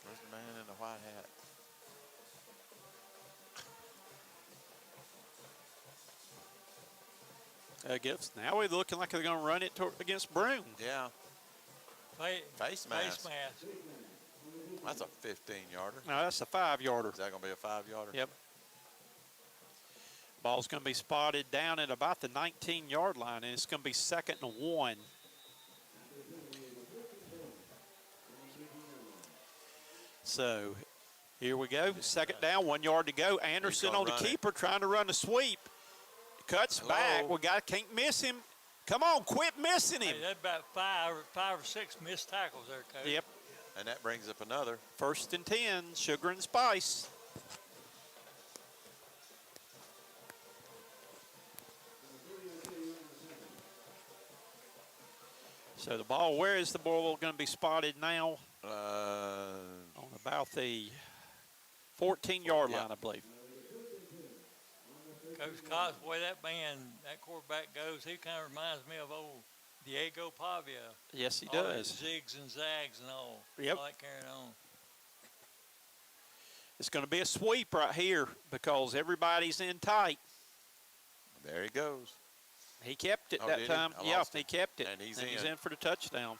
Where's the man in the white hat? I guess now we're looking like they're going to run it against Broome. Yeah. Face mask. Face mask. That's a 15-yarder. No, that's a 5-yarder. Is that going to be a 5-yarder? Yep. Ball's going to be spotted down at about the 19-yard line, and it's going to be 2nd and 1. So here we go. 2nd down, 1 yard to go. Anderson on the keeper trying to run a sweep. Cuts back. Can't miss him. Come on, quit missing him. Hey, that's about five or six missed tackles there, Coach. Yep. And that brings up another. 1st and 10, Sugar and Spice. So the ball, where is the ball going to be spotted now? On about the 14-yard line, I believe. Coach Cox, the way that quarterback goes, he kind of reminds me of old Diego Pavia. Yes, he all does. Zigs and zags and all. Yep. All that carrying on. It's going to be a sweep right here because everybody's in tight. There he goes. He kept it Oh, that did time. he? Yeah, he kept it. And he's in for the touchdown.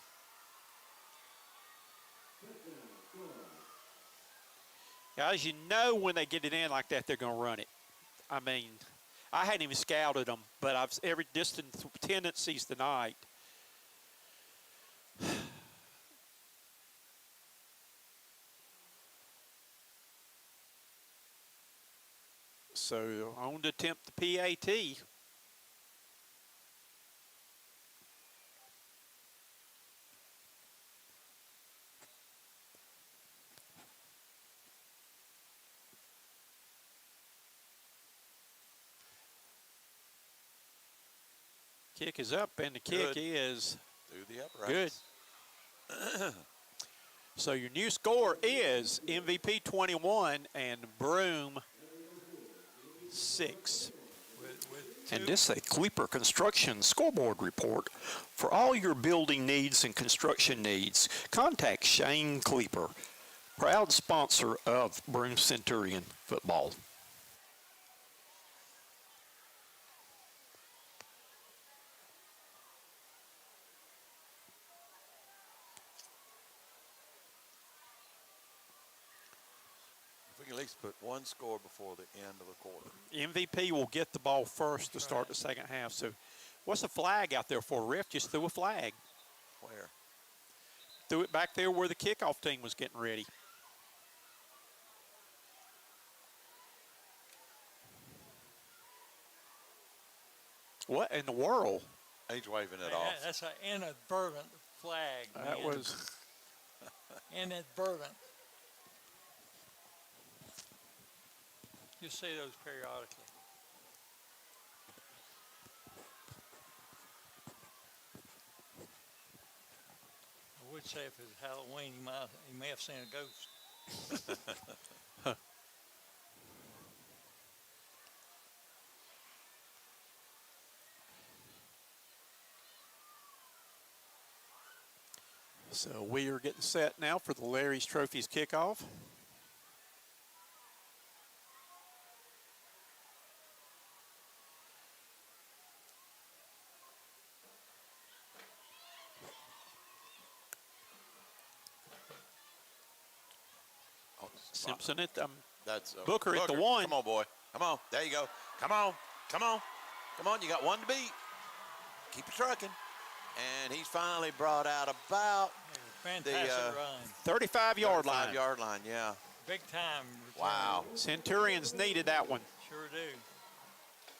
Guys, you know when they get it in like that, they're going to run it. I mean, I hadn't even scouted them, but I've every distant tendencies tonight. So on to attempt the PAT. Kick is up, and the kick is through the uprights. good. So your new score is MVP 21 and Broome 6. And this is a Kleeper Construction scoreboard report. For all your building needs and construction needs, contact Shane Kleeper, proud sponsor of Broome Centurion football. We can at least put one score before the end of the quarter. MVP will get the ball first to start the second half. So what's the flag out there for, Riff? Just threw a flag. Where? Threw it back there where the kickoff team was getting ready. What in the world? He's waving it Hey, off. That's an inadvertent flag. That man. was Inadvertent. You see those periodically. I would say if it was Halloween, he may have seen a ghost. so. We are getting set now for the Larry's Trophies kickoff. Oh, Simpson at That's Booker at the one. Come on, boy. Come on. There you go. Come on. Come on. Come on. You got one to beat. Keep it trucking. And he's finally brought out about Fantastic run. 35-yard line. 5-yard line, yeah. Big time. Return. Wow. Centurions needed that one. Sure do.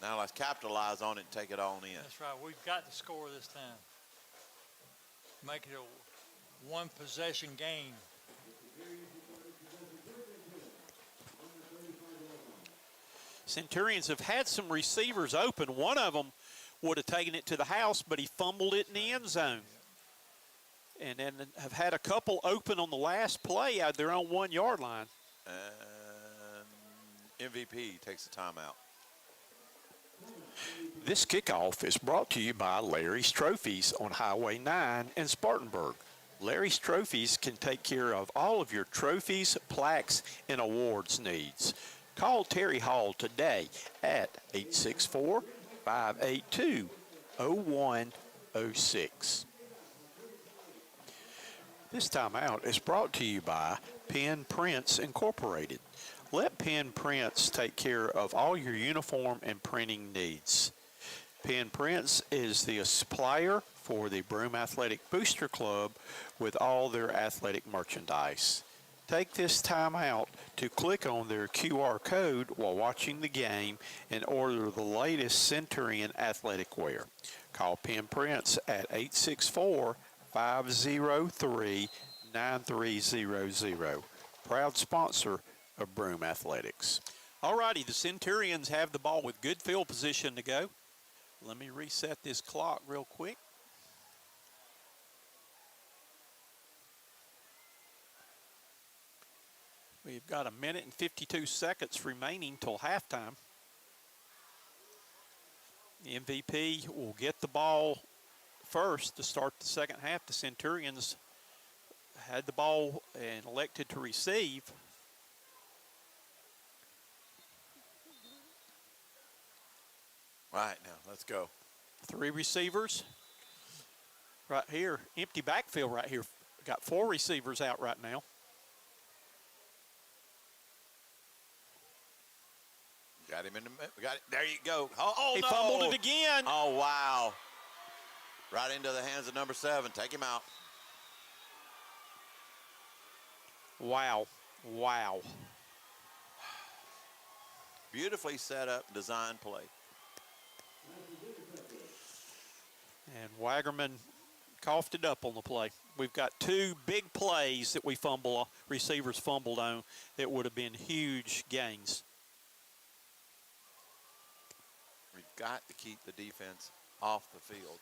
Now let's capitalize on it and take it on in. That's right. We've got to score this time. Make it a one-possession game. Centurions have had some receivers open. One of them would have taken it to the house, but he fumbled it in the end zone. And then have had a couple open on the last play out their own 1-yard line. And MVP takes the timeout. This kickoff is brought to you by Larry's Trophies on Highway 9 in Spartanburg. Larry's Trophies can take care of all of your trophies, plaques, and awards needs. Call Terry Hall today at 864-582-0106. This timeout is brought to you by Pen Prints Incorporated. Let Pen Prints take care of all your uniform and printing needs. Pen Prints is the supplier for the Broome Athletic Booster Club with all their athletic merchandise. Take this time out to click on their QR code while watching the game and order the latest Centurion athletic wear. Call Pen Prints at 864-503-9300. Proud sponsor of Broome Athletics. All righty, the Centurions have the ball with good field position to go. Let me reset this clock real quick. We've got 1 minute and 52 seconds remaining till halftime. The MVP will get the ball first to start the second half. The Centurions had the ball and elected to receive. Right, now, let's go. 3 receivers right here. Empty backfield right here. Got 4 receivers out right now. Got him in the middle. Got it. There you go. Oh He no. fumbled it again. Oh, wow. Right into the hands of number 7. Take him out. Wow. Wow. Beautifully set up, designed play. And Wagerman coughed it up on the play. We've got 2 big plays that receivers fumbled on that would have been huge gains. We've got to keep the defense off the field.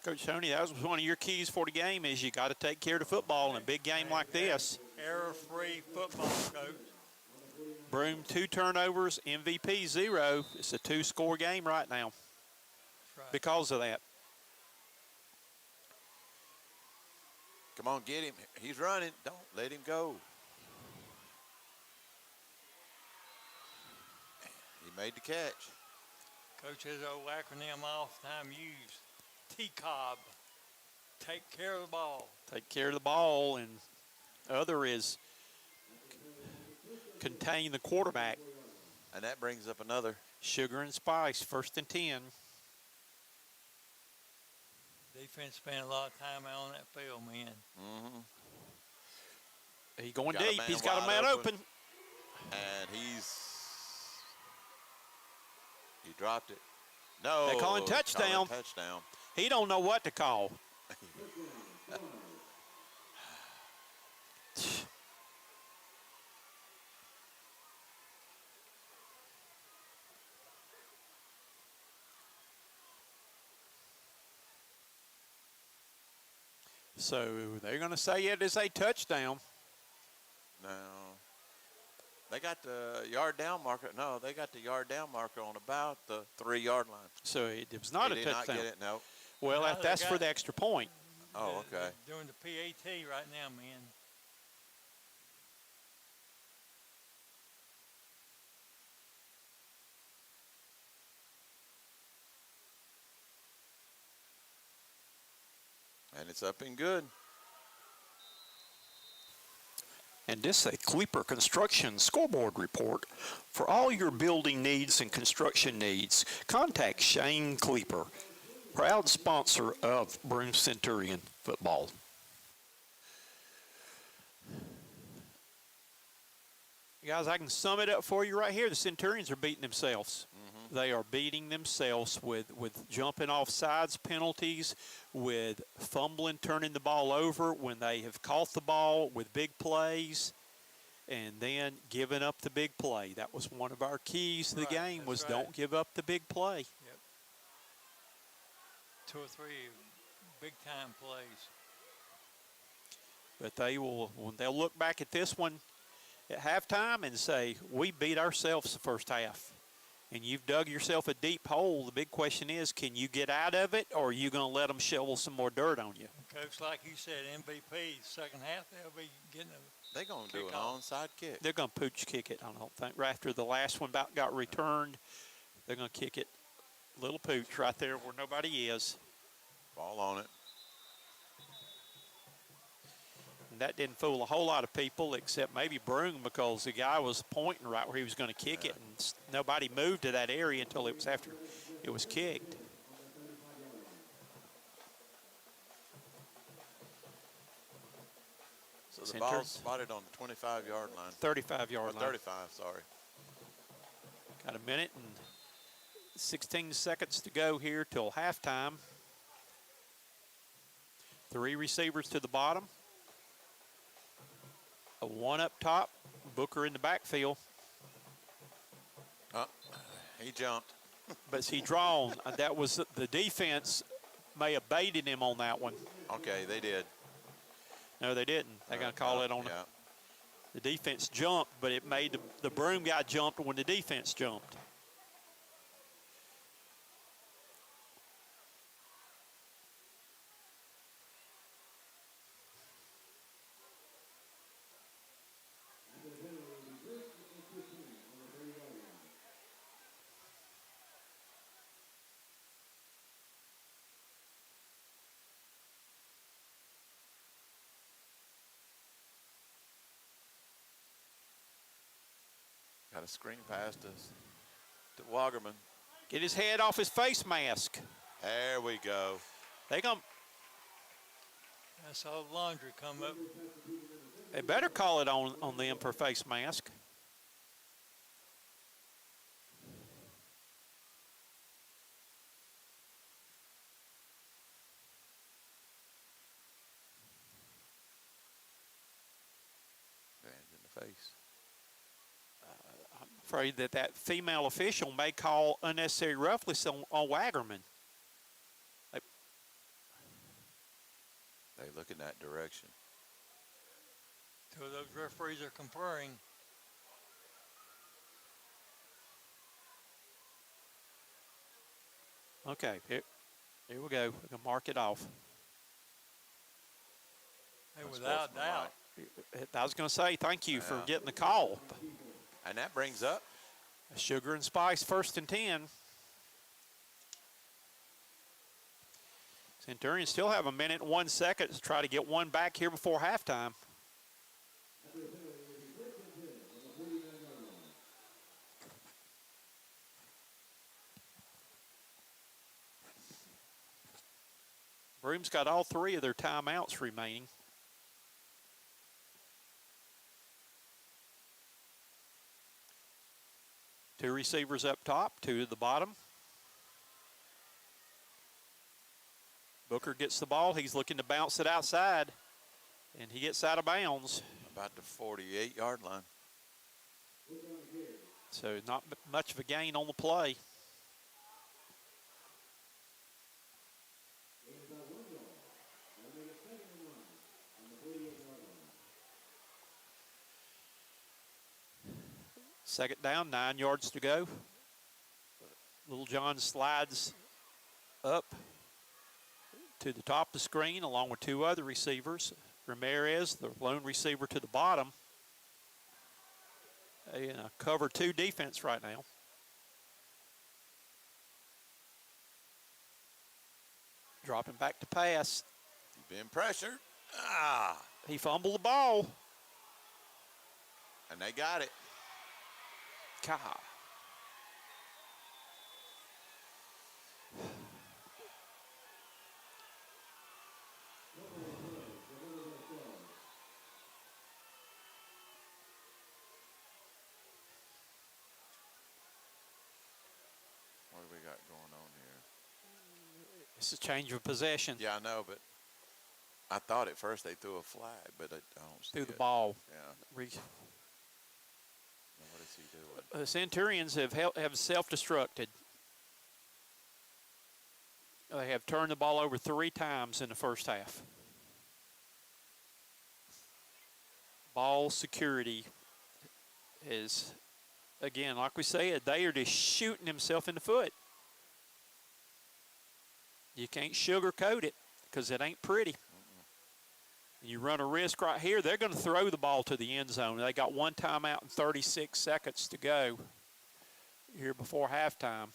Coach Tony, that was one of your keys for the game is you got to take care of the football in a big game like this. Error-free football, Coach. Broome 2 turnovers, MVP 0. It's a 2-score game right now That's right. because of that. Come on, get him. He's running. Don't let him go. He made the catch. Coach has old acronym oft-time used. T-COB. Take care of the ball. Take care of the ball, and other is contain the quarterback. And that brings up another. Sugar and spice, 1st and 10. Defense spent a lot of time out on that field, man. Mm-hmm. He's going Got a deep. man He's got a wide man open. And he dropped it. No. They calling touchdown. Touchdown. He don't know what to call. So they're going to say it is a touchdown. No. They got the yard down marker. No, they got the yard down marker on about the 3-yard line. So it was not He a did touchdown. not get it, no. Well, No, they that's for got- the extra point. Oh, okay. They're doing the PAT right now, man. And it's up and good. And this is a Kleeper Construction scoreboard report. For all your building needs and construction needs, contact Shane Kleeper, proud sponsor of Broome Centurion football. Guys, I can sum it up for you right here. The Centurions are beating themselves. They are beating themselves with jumping off sides penalties, with fumbling, turning the ball over when they have caught the ball with big plays, and then giving up the big play. That was one of our keys to the Right, game was that's right. don't give up the big play. Yep. 2 or 3 big-time plays. But they'll look back at this one at halftime and say, we beat ourselves the first half. And you've dug yourself a deep hole. The big question is, can you get out of it, or are you going to let them shovel some more dirt on you? Coach, like you said, MVP, second half, they'll be getting They're going to do an Kick off. onside kick. They're going to pooch kick it, I don't think. Right after the last one got returned, they're going to kick it. Little pooch right there where nobody is. Ball on it. And that didn't fool a whole lot of people except maybe Broome, because the guy was pointing right where he was going to kick it, and nobody moved to that area until it was after it was kicked. So the Center. ball's spotted on the 25-yard line. 35-yard line. 35, sorry. Got a minute and 16 seconds to go here till halftime. 3 receivers to the bottom. A 1 up top. Booker in the backfield. He jumped. But he drawn. That was the defense may have baited him on that one. Okay, they did. No, they didn't. They're going to call it on yeah. the defense jumped, but it made the Broome guy jumped when the defense jumped. Got a screen pass to Wagerman. Get his head off his face mask. There we go. They I saw laundry come up. they better call it on them for face mask. Hands in the face. Afraid that female official may call unnecessary roughness on Wagerman. They look in that direction. Two of those referees are conferring. Okay, here we go. We can mark it off. Hey, without doubt. I was going to say thank you for getting the call. And that brings up Sugar and Spice, 1st and 10. Centurions still have a minute and 1 second to try to get one back here before halftime. Broome's got all 3 of their timeouts remaining. Two receivers up top, 2 to the bottom. Booker gets the ball. He's looking to bounce it outside, and he gets out of bounds. about the 48-yard line. So not much of a gain on the play. Second down, 9 yards to go. Little John slides up to the top of the screen along with 2 other receivers. Ramirez, the lone receiver, to the bottom. A cover 2 defense right now. Dropping back to pass. He's being pressured. Ah, He fumbled the ball. and they got it. God. What do we got going on here? It's a change of possession. Yeah, I know, but I thought at first they threw a flag, but I don't see Through it. the ball. Yeah. Now what is he doing? The Centurions have self-destructed. They have turned the ball over 3 times in the first half. Ball security is, again, like we said, they are just shooting themselves in the foot. You can't sugarcoat it because it ain't pretty. You run a risk right here. They're going to throw the ball to the end zone. They got 1 timeout and 36 seconds to go here before halftime.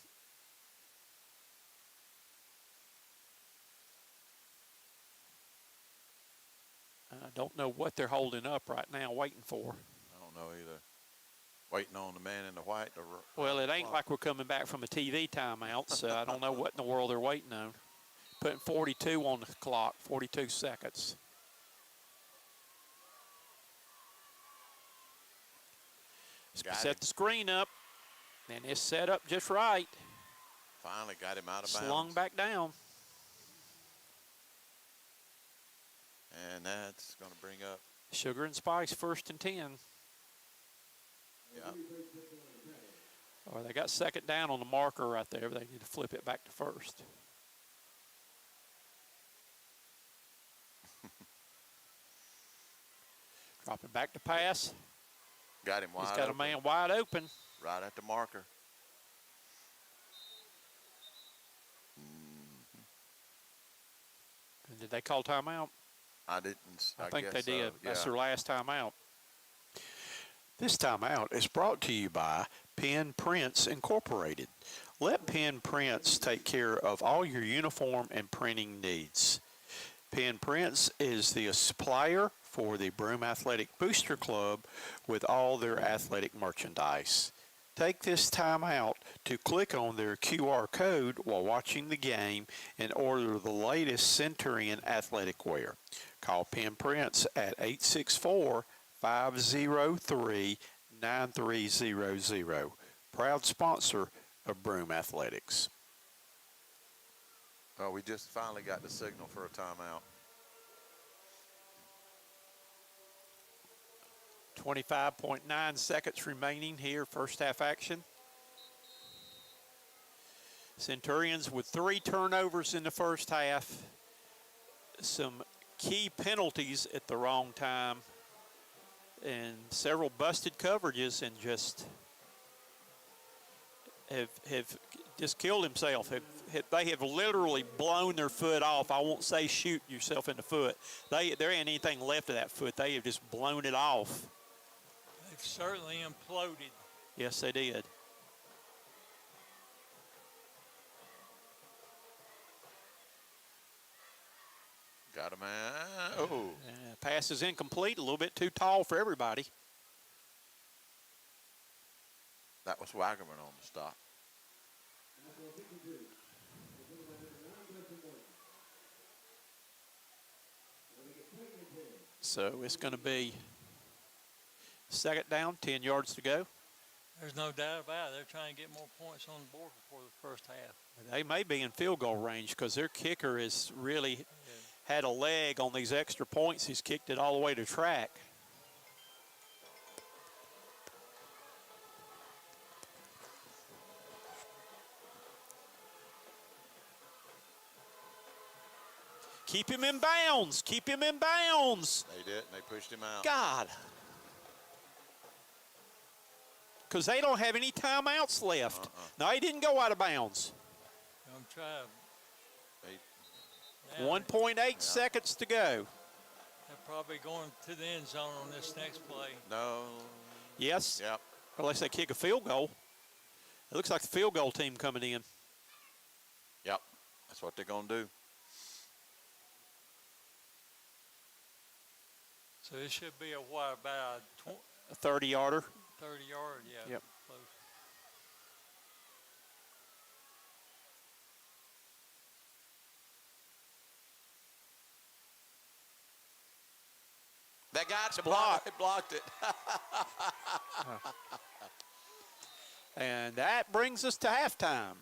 I don't know what they're holding up right now, waiting for. I don't know either. Waiting on the man in the white to Well, it ain't like we're coming back from a TV timeout, so I don't know what in the world they're waiting on. Putting 42 on the clock, 42 seconds. Set the screen up, and it's set up just right. finally got him out of bounds. Slung back down. And that's going to bring up. Sugar and Spice, 1st and 10. Yeah. Or they got 2nd down on the marker right there. They need to flip it back to 1st. Dropping back to pass. Got him wide He's got open. a man wide open. Right at the marker. And did they call timeout? I didn't. I think guess they did. So. That's Yeah. their last timeout. This timeout is brought to you by Pen Prints Incorporated. Let Pen Prints take care of all your uniform and printing needs. Pen Prints is the supplier for the Broome Athletic Booster Club with all their athletic merchandise. Take this time out to click on their QR code while watching the game and order the latest Centurion athletic wear. Call Penn Prince at 864-503-9300. Proud sponsor of Broome Athletics. Oh, we just finally got the signal for a timeout. 25.9 seconds remaining here, first half action. Centurions with 3 turnovers in the first half. Some key penalties at the wrong time. And several busted coverages, and just have just killed himself. They have literally blown their foot off. I won't say shoot yourself in the foot. There ain't anything left of that foot. They have just blown it off. They've certainly imploded. Yes, they did. Got a man. Oh. Pass is incomplete, a little bit too tall for everybody. That was Wagaman on the stop. So it's going to be second down, 10 yards to go. There's no doubt about it. They're trying to get more points on the board before the first half. They may be in field goal range because their kicker has really had a leg on these extra points. He's kicked it all the way to track. Keep him in bounds. Keep him in bounds. They did, and they pushed him out. God. Because they don't have any timeouts left. No, he didn't go out of bounds. I'm trying. 1.8 seconds to go. They're probably going to the end zone on this next play. No. Yes. Yep. Unless they kick a field goal. It looks like the field goal team coming in. Yep. That's what they're going to do. So this should be about A 30-yarder. 30-yard, yeah. Yep. Close. They got the blocked. They blocked it. And that brings us to halftime.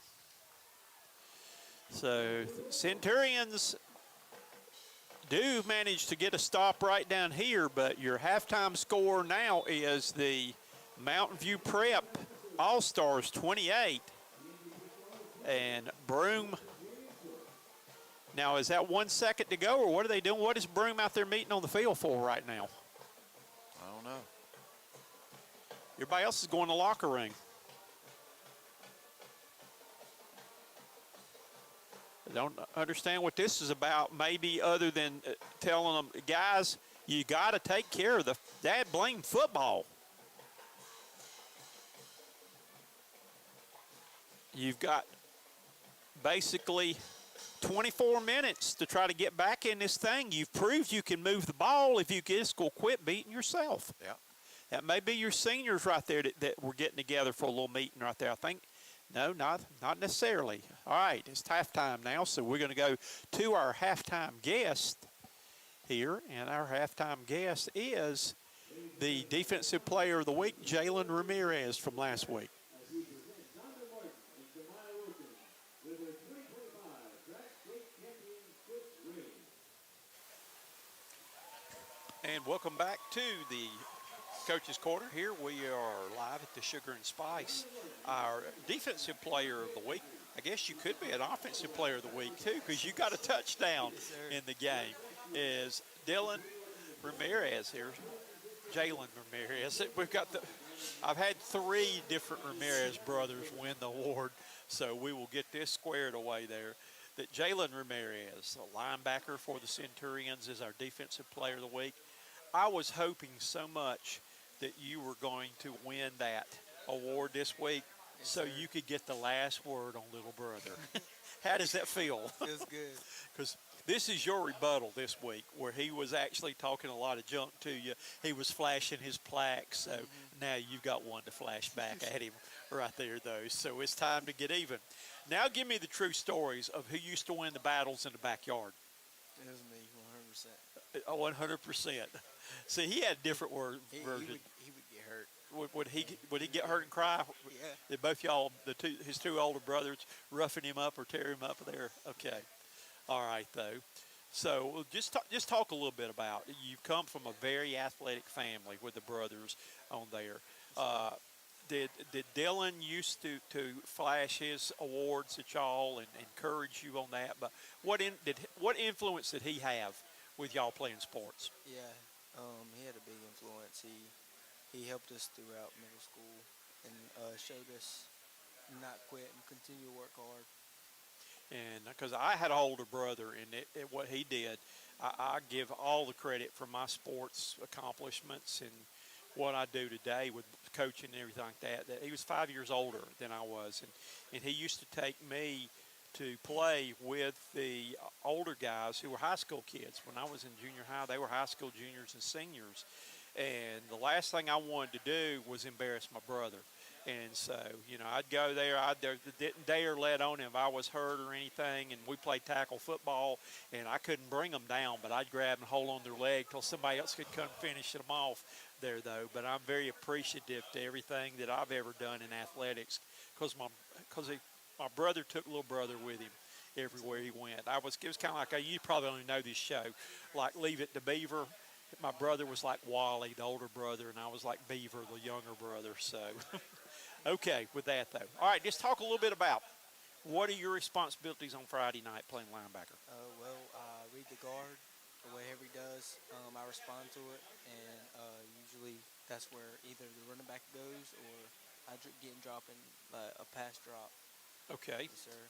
So Centurions do manage to get a stop right down here, but your halftime score now is the Mountain View Prep All-Stars 28 and Broome. Now, is that 1 second to go, or what are they doing? What is Broome out there meeting on the field for right now? I don't know. Everybody else is going to the locker room. I don't understand what this is about, maybe other than telling them, guys, you got to take care of the dad blame football. You've got basically 24 minutes to try to get back in this thing. You've proved you can move the ball if you just go quit beating yourself. Yeah. That may be your seniors right there that we're getting together for a little meeting right there. I think, no, not necessarily. All right, it's halftime now, so we're going to go to our halftime guest here, and our halftime guest is the Defensive Player of the Week, Jalen Ramirez from last week. And welcome back to the Coach's Quarter. Here we are live at the Sugar and Spice. Our Defensive Player of the Week, I guess you could be an Offensive Player of the Week too, because you got a touchdown in the game, is Dylan Ramirez here. Jalen Ramirez. I've had 3 different Ramirez brothers win the award, so we will get this squared away there. That Jalen Ramirez, a linebacker for the Centurions, is our Defensive Player of the Week. I was hoping so much that you were going to win that award this week, so you could get the last word on little brother. How does that feel? Feels good. Because this is your rebuttal this week, where he was actually talking a lot of junk to you. He was flashing his plaque. So Now you've got one to flash back at him right there, though. So it's time to get even. Now give me the true stories of who used to win the battles in the backyard. It was me, 100%. 100%. See, he had different word version. He would get hurt. Would he get hurt and cry? Yeah. Did both y'all, his two older brothers, roughing him up or tear him up there? Okay. All right, though. So well, just talk a little bit about it. You've come from a very athletic family with the brothers on there. Did Dylan used to flash his awards at y'all and encourage you on that? But what influence did he have with y'all playing sports? Yeah, he had a big influence. He helped us throughout middle school and showed us not quit and continue to work hard. And because I had an older brother, and what he did, I give all the credit for my sports accomplishments and what I do today with coaching and everything like that. That he was 5 years older than I was, and he used to take me to play with the older guys who were high school kids. When I was in junior high, they were high school juniors and seniors. And the last thing I wanted to do was embarrass my brother. And so, I'd go there. I didn't dare let on him if I was hurt or anything. And we played tackle football, and I couldn't bring them down, but I'd grab and hold on their leg till somebody else could come finish them off there, though. But I'm very appreciative to everything that I've ever done in athletics because my brother took little brother with him everywhere he went. It was kind of like, you probably only know this show, like Leave It to Beaver. My brother was like Wally, the older brother, and I was like Beaver, the younger brother. So, okay, with that though. All right, just talk a little bit about what are your responsibilities on Friday night playing linebacker. Read the guard the way Henry does. I respond to it, and usually that's where either the running back goes or I get and drop in a pass drop. Okay. Yes, sir.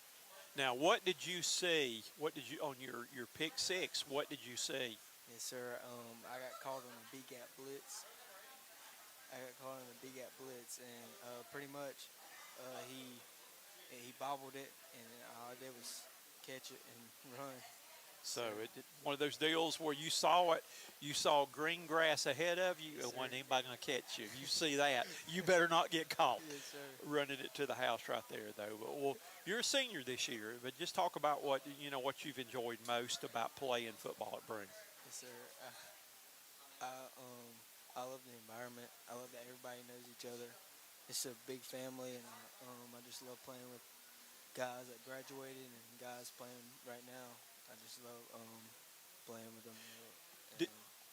Now, what did you see? What did you on your pick six? What did you see? Yes, sir. I got called on a B gap blitz. And pretty much he bobbled it, and all I did was catch it and run. So one of those deals where you saw it, you saw green grass ahead of you, Yes, and wasn't sir. anybody going to catch you. You see that, you better not get caught Yes, sir. running it to the house right there, though. But well, you're a senior this year, but just talk about what you've enjoyed most about playing football at Broome. Yes, sir. I love the environment. I love that everybody knows each other. It's a big family, and I just love playing with guys that graduated and guys playing right now. I just love playing with them.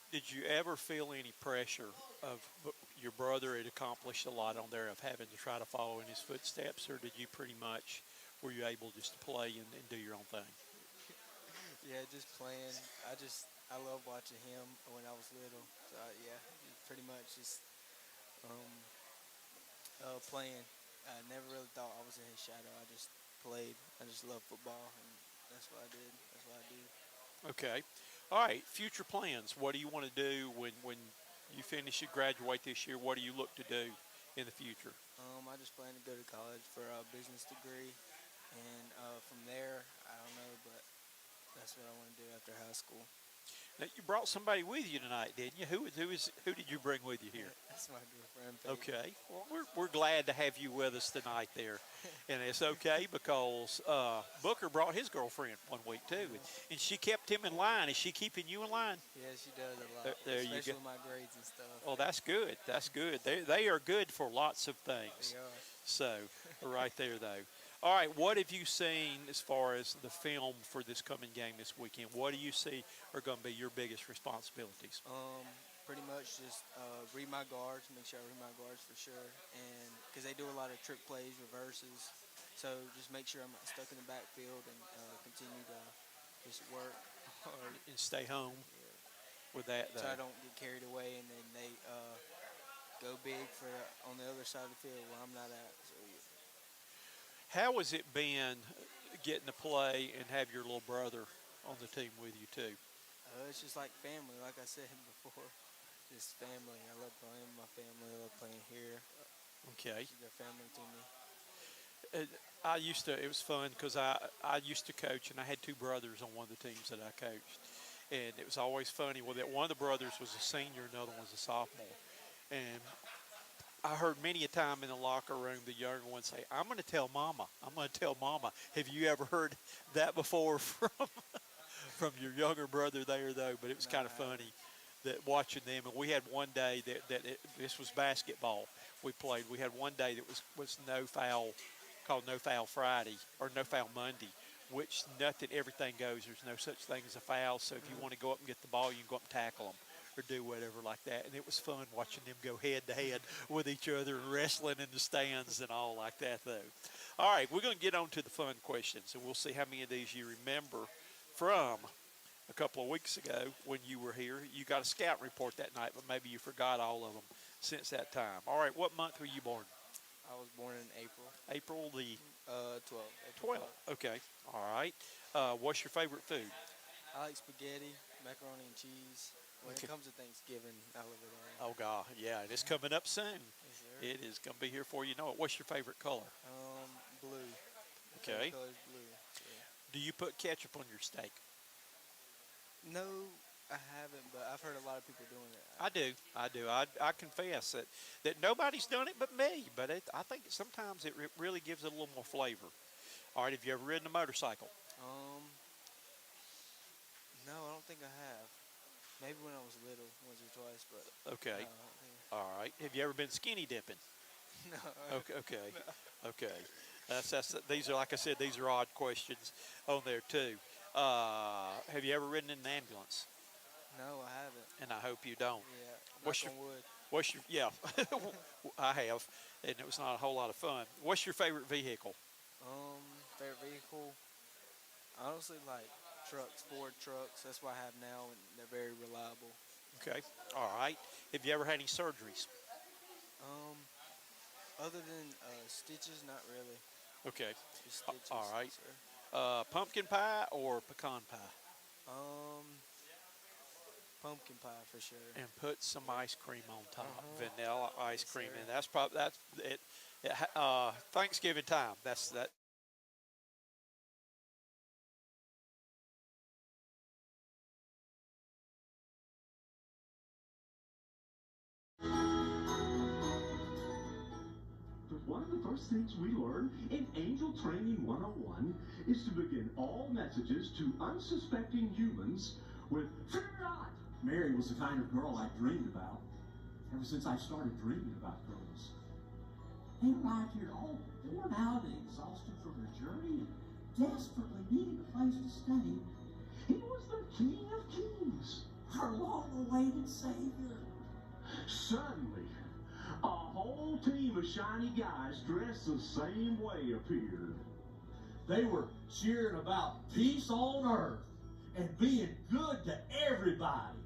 Did you ever feel any pressure of your brother had accomplished a lot on there of having to try to follow in his footsteps, or did you pretty much were you able just to play and do your own thing? Yeah, just playing. I love watching him when I was little. So pretty much just playing. I never really thought I was in his shadow. I just played. I just love football, and that's what I did. That's what I do. Okay. All right. Future plans. What do you want to do when you finish and graduate this year? What do you look to do in the future? I just plan to go to college for a business degree, and from there, I don't know, but that's what I want to do after high school. Now, you brought somebody with you tonight, didn't you? Who did you bring with you here? That's my girlfriend. Peyton. Okay. Well, we're glad to have you with us tonight there, and it's okay because Booker brought his girlfriend one week too, and she kept him in line. Is she keeping you in line? Yeah, she does a lot, There you especially go. with my grades and stuff. Oh, that's good. That's good. They are good for lots of things. They are. So, right there, though. All right, what have you seen as far as the film for this coming game this weekend? What do you see are going to be your biggest responsibilities? Pretty much just read my guards, make sure I read my guards for sure, and because they do a lot of trick plays, reverses, so just make sure I'm not stuck in the backfield and continue to just work hard. And stay home with that, So though. I don't get carried away, and then they go big for on the other side of the field where I'm not at. So How has it been getting to play and have your little brother on the team with you, too? it's just like family, like I said before. Just family. I love playing with my family. I love playing here. Okay. They're family to me. It was fun because I used to coach, and I had two brothers on one of the teams that I coached. And it was always funny. Well, that one of the brothers was a senior, another one was a sophomore. And I heard many a time in the locker room the younger ones say, "I'm going to tell Mama. I'm going to tell Mama." Have you ever heard that before from your younger brother there though? But it was No, kind I of haven't. funny that watching them. And we had one day this was basketball. We played. We had one day that was no foul, called No Foul Friday or No Foul Monday, which nothing, everything goes. There's no such thing as a foul. So if you want to go up and get the ball, you can go up and tackle them or do whatever like that. And it was fun watching them go head to head with each other and wrestling in the stands and all like that, though. All right, we're going to get on to the fun questions, and we'll see how many of these you remember from a couple of weeks ago when you were here. You got a scout report that night, but maybe you forgot all of them since that time. All right, what month were you born? I was born in April. April the 12. April 12th. Okay, all right. What's your favorite food? I like spaghetti, macaroni and cheese. When Okay. it comes to Thanksgiving, I love it all. Oh, God, yeah, and it's coming up soon. Yes, sir. It is going to be here for you know it. What's your favorite color? Blue. Okay. Favorite color's blue. Yeah. Do you put ketchup on your steak? No, I haven't, but I've heard a lot of people doing it. I do. I confess that nobody's done it but me. But I think sometimes it really gives it a little more flavor. All right, have you ever ridden a motorcycle? No, I don't think I have. Maybe when I was little, once or twice, but Okay. no, I don't think. All right. Have you ever been skinny dipping? No. Okay. Okay. Okay. These are, like I said, these are odd questions on there too. Have you ever ridden in an ambulance? No, I haven't. And I hope you don't. Yeah. What's Knock your on wood. What's your yeah? I have, and it was not a whole lot of fun. What's your favorite vehicle? Favorite vehicle? Honestly, like trucks, Ford trucks. That's what I have now, and they're very reliable. Okay. All right. Have you ever had any surgeries? Um, Other than stitches, not really. Okay. Just stitches. All right. Sir. Pumpkin pie or pecan pie? Um, Pumpkin pie for sure. And put some ice cream on top, vanilla ice Yes, cream, sir. and that's it. Thanksgiving time. That's that. But one of the first things we learn in Angel Training 101 is to begin all messages to unsuspecting humans with "Fear not." Mary was the kind of girl I dreamed about ever since I started dreaming about girls. They arrived here all worn out and exhausted from their journey and desperately needing a place to stay. He was the King of Kings. Our long-awaited Savior. Suddenly, a whole team of shiny guys dressed the same way appeared. They were cheering about peace on earth and being good to everybody.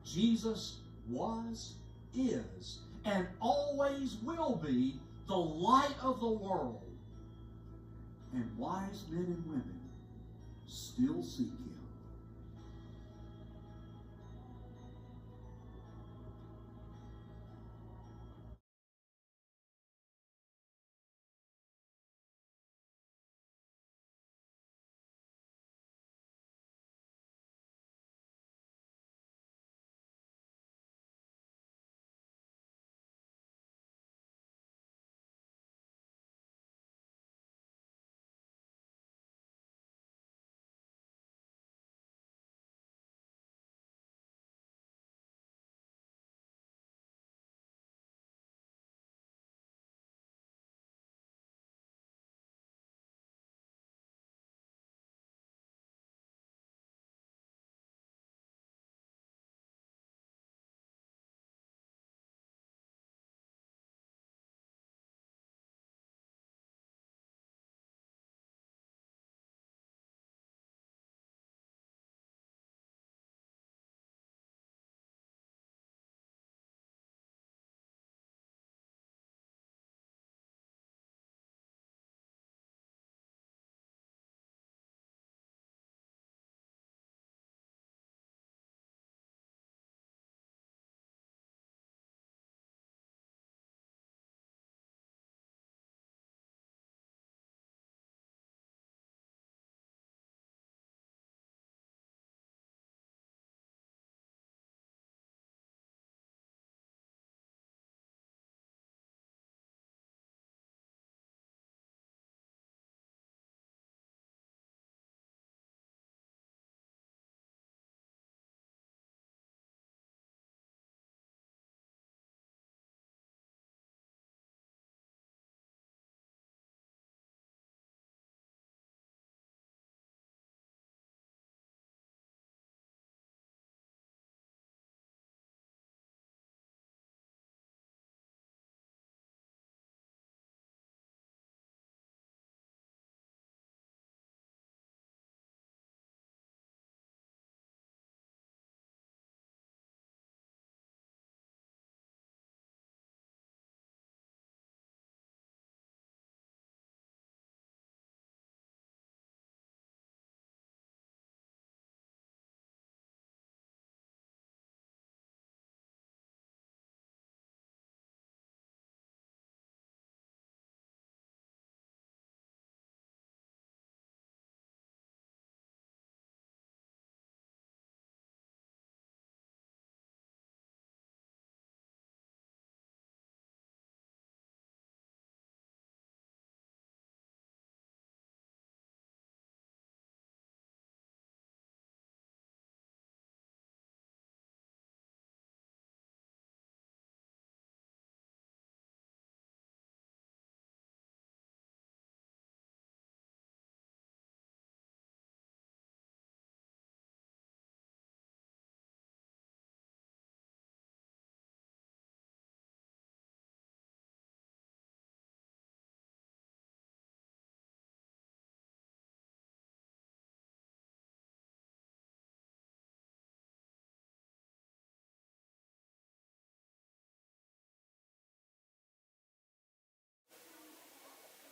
Jesus was, is, and always will be the light of the world. And wise men and women still seek him.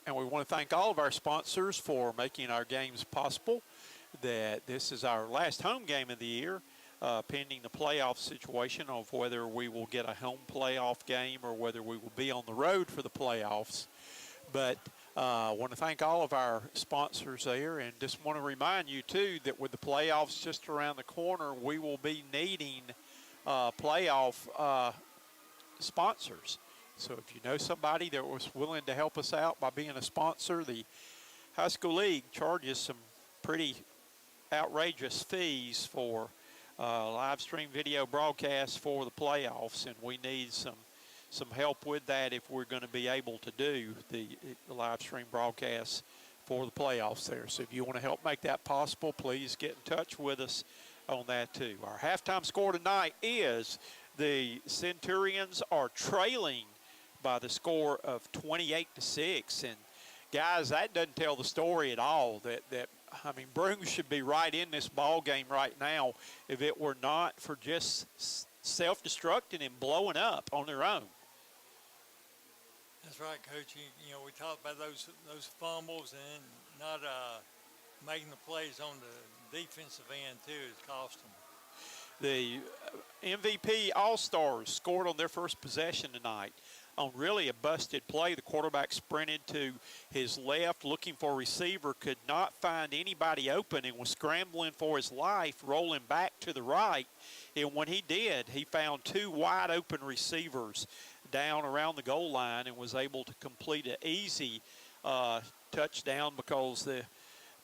And we want to thank all of our sponsors for making our games possible. That this is our last home game of the year, pending the playoff situation of whether we will get a home playoff game or whether we will be on the road for the playoffs. But I want to thank all of our sponsors there, and just want to remind you, too, that with the playoffs just around the corner, we will be needing playoff sponsors. So if you know somebody that was willing to help us out by being a sponsor, the High School League charges some pretty outrageous fees for live stream video broadcasts for the playoffs, and we need some help with that if we're going to be able to do the live stream broadcasts for the playoffs there. So if you want to help make that possible, please get in touch with us on that too. Our halftime score tonight is the Centurions are trailing by the score of 28-6. And guys, that doesn't tell the story at all. I mean, Broome should be right in this ball game right now if it were not for just self-destructing and blowing up on their own. That's right, Coach. You know, we talked about those fumbles and not making the plays on the defensive end too has cost them. The MVP All-Stars scored on their first possession tonight on really a busted play. The quarterback sprinted to his left looking for a receiver, could not find anybody open, and was scrambling for his life, rolling back to the right. And when he did, he found two wide open receivers down around the goal line and was able to complete an easy touchdown, because the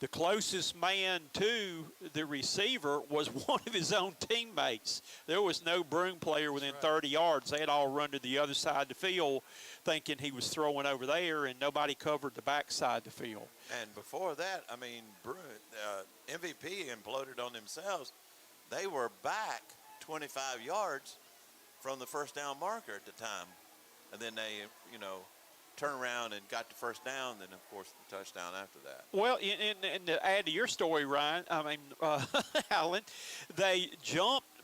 closest man to the receiver was one of his own teammates. There was no Broome player within 30 yards. They had all run to the other side of the field thinking he was throwing over there, and nobody covered the backside of the field. And before that, I mean, MVP imploded on themselves. They were back 25 yards from the first down marker at the time. And then they, turn around and got the first down, then, of course, the touchdown after that. Well, and to add to your story, Ryan, Alan,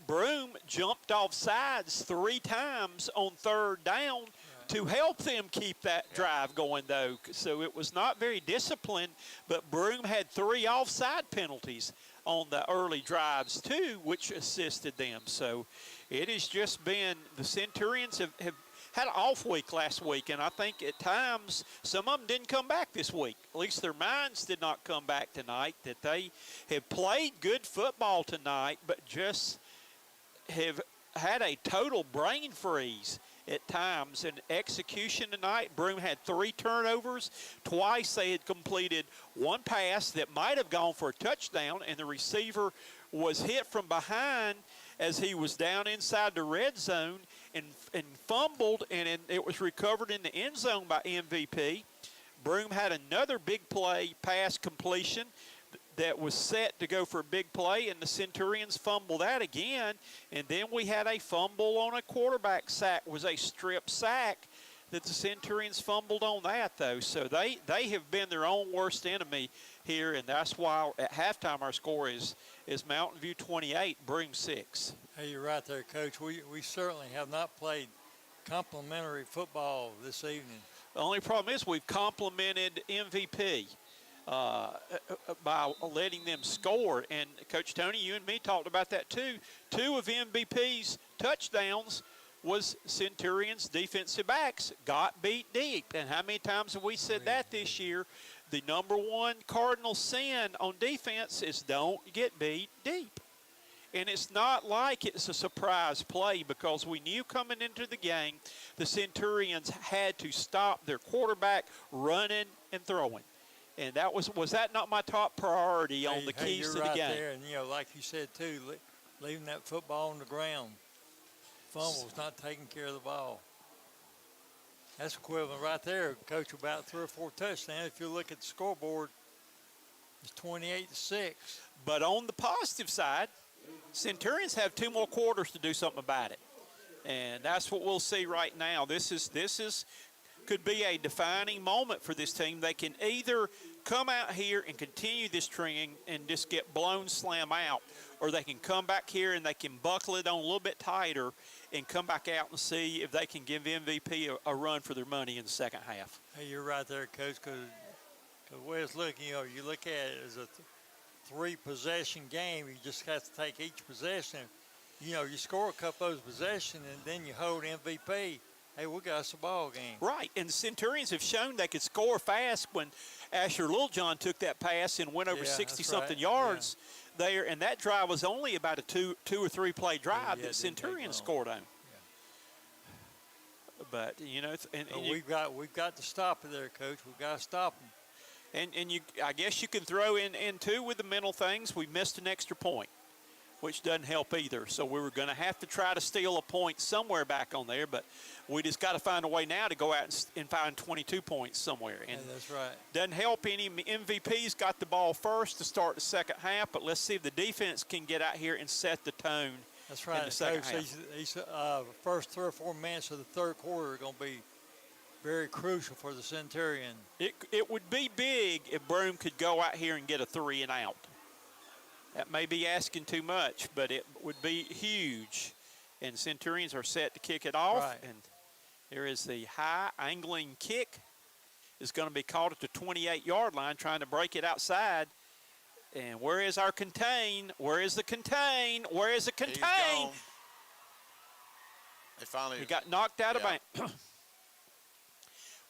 Broome jumped off sides 3 times on third down to help them keep that drive going, though. So it was not very disciplined, but Broome had 3 offside penalties on the early drives, too, which assisted them. So it has just been, the Centurions have had an off week last week, and I think at times some of them didn't come back this week. At least their minds did not come back tonight, that they have played good football tonight, but just have had a total brain freeze at times. In execution tonight, Broome had 3 turnovers. Twice they had completed one pass that might have gone for a touchdown, and the receiver was hit from behind as he was down inside the red zone and fumbled, and it was recovered in the end zone by MVP. Broome had another big play pass completion that was set to go for a big play, and the Centurions fumbled that again. And then we had a fumble on a quarterback sack. It was a strip sack that the Centurions fumbled on that, though. So they have been their own worst enemy here, and that's why at halftime our score is Mountain View 28, Broome 6. Hey, you're right there, Coach. We certainly have not played complimentary football this evening. The only problem is we've complimented MVP by letting them score. And, Coach Tony, you and me talked about that too. 2 of MVP's touchdowns was Centurions defensive backs got beat deep. And how many times have we said that this year? The number 1 cardinal sin on defense is don't get beat deep. And it's not like it's a surprise play, because we knew coming into the game the Centurions had to stop their quarterback running and throwing. And that was that not my top priority on the keys to the right game? There. And, like you said, too, leaving that football on the ground. Fumbles, not taking care of the ball. That's equivalent right there, Coach, about 3 or 4 touchdowns. If you look at the scoreboard, it's 28-6. But on the positive side, Centurions have 2 more quarters to do something about it. And that's what we'll see right now. This could be a defining moment for this team. They can either come out here and continue this training and just get blown slam out, or they can come back here and they can buckle it on a little bit tighter and come back out and see if they can give MVP a run for their money in the second half. Hey, you're right there, Coach, because the way it's looking, you look at it as a three-possession game. You just have to take each possession. You score a couple of those possessions, and then you hold MVP. Hey, we got us a ball game. Right, and the Centurions have shown they could score fast when Asher Littlejohn took that pass and went over 60-something yards there, and that drive was only about a two or three play drive that Centurions scored on. Yeah. But we've got to stop it there, Coach. We've got to stop them. And I guess you can throw in too with the mental things. We missed an extra point, which doesn't help either. So we were going to have to try to steal a point somewhere back on there, but we just got to find a way now to go out and find 22 points somewhere. And that's right. Doesn't help any. MVP's got the ball first to start the second half, but let's see if the defense can get out here and set the tone. That's right. In the second half. These first 3 or 4 minutes of the third quarter are going to be very crucial for the Centurion. It would be big if Broome could go out here and get a 3 and out. That may be asking too much, but it would be huge. And Centurions are set to kick it off. Right. And there is the high angling kick. Is going to be caught at the 28-yard line, trying to break it outside. And where is our contain? Where is the contain? Where is the contain? He got knocked out of bounds.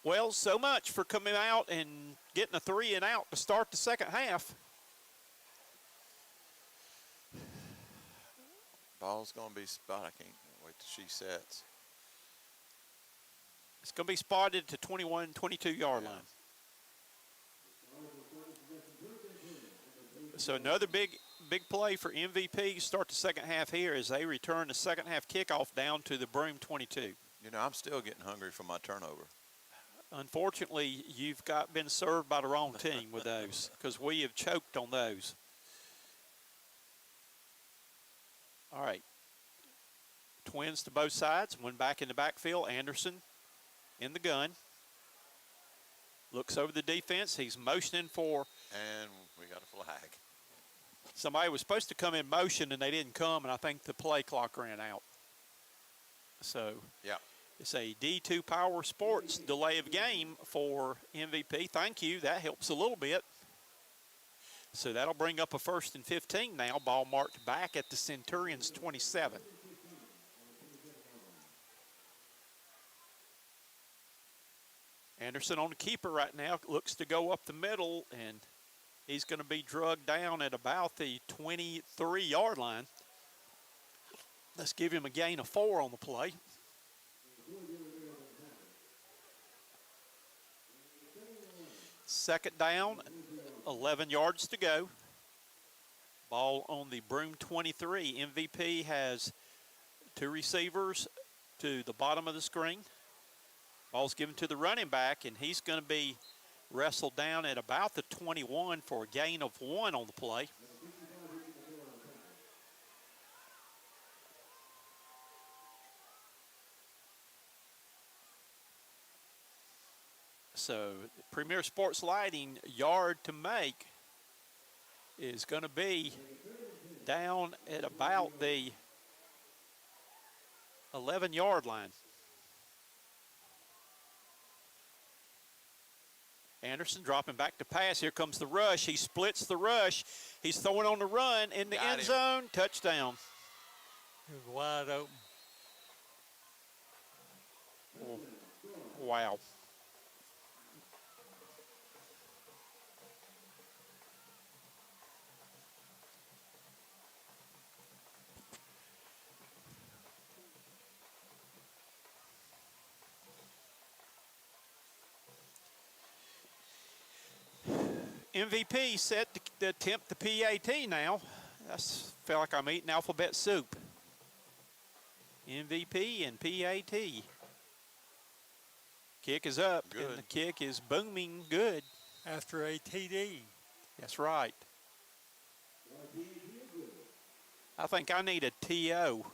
Well, so much for coming out and getting a 3 and out to start the second half. Ball's going to be spotted. I can't wait till she sets. It's going to be spotted to 21, 22-yard line. So another big play for MVP to start the second half here as they return the second half kickoff down to the Broome 22. I'm still getting hungry for my turnover. Unfortunately, you've been served by the wrong team with those because we have choked on those. All right. Twins to both sides. One back in the backfield. Anderson in the gun. Looks over the defense. He's motioning for. And we got a flag. Somebody was supposed to come in motion and they didn't come, and I think the play clock ran out. So. Yeah. It's a D2 Power Sports delay of game for MVP. Thank you. That helps a little bit. So that'll bring up a 1st and 15 now. Ball marked back at the Centurions 27. Anderson on the keeper right now. Looks to go up the middle, and he's going to be drugged down at about the 23-yard line. Let's give him a gain of 4 on the play. Second down, 11 yards to go. Ball on the Broome 23. MVP has 2 receivers to the bottom of the screen. Ball's given to the running back, and he's going to be wrestled down at about the 21 for a gain of 1 on the play. So Premier Sports Lighting yard to make is going to be down at about the 11-yard line. Anderson dropping back to pass. Here comes the rush. He splits the rush. He's throwing on the run in the end zone. Touchdown. He was wide open. Oh, wow. MVP set to attempt the PAT now. I feel like I'm eating alphabet soup. MVP and PAT. Kick is up, Good. and the kick is booming good. After a TD. That's right. I think I need a TO.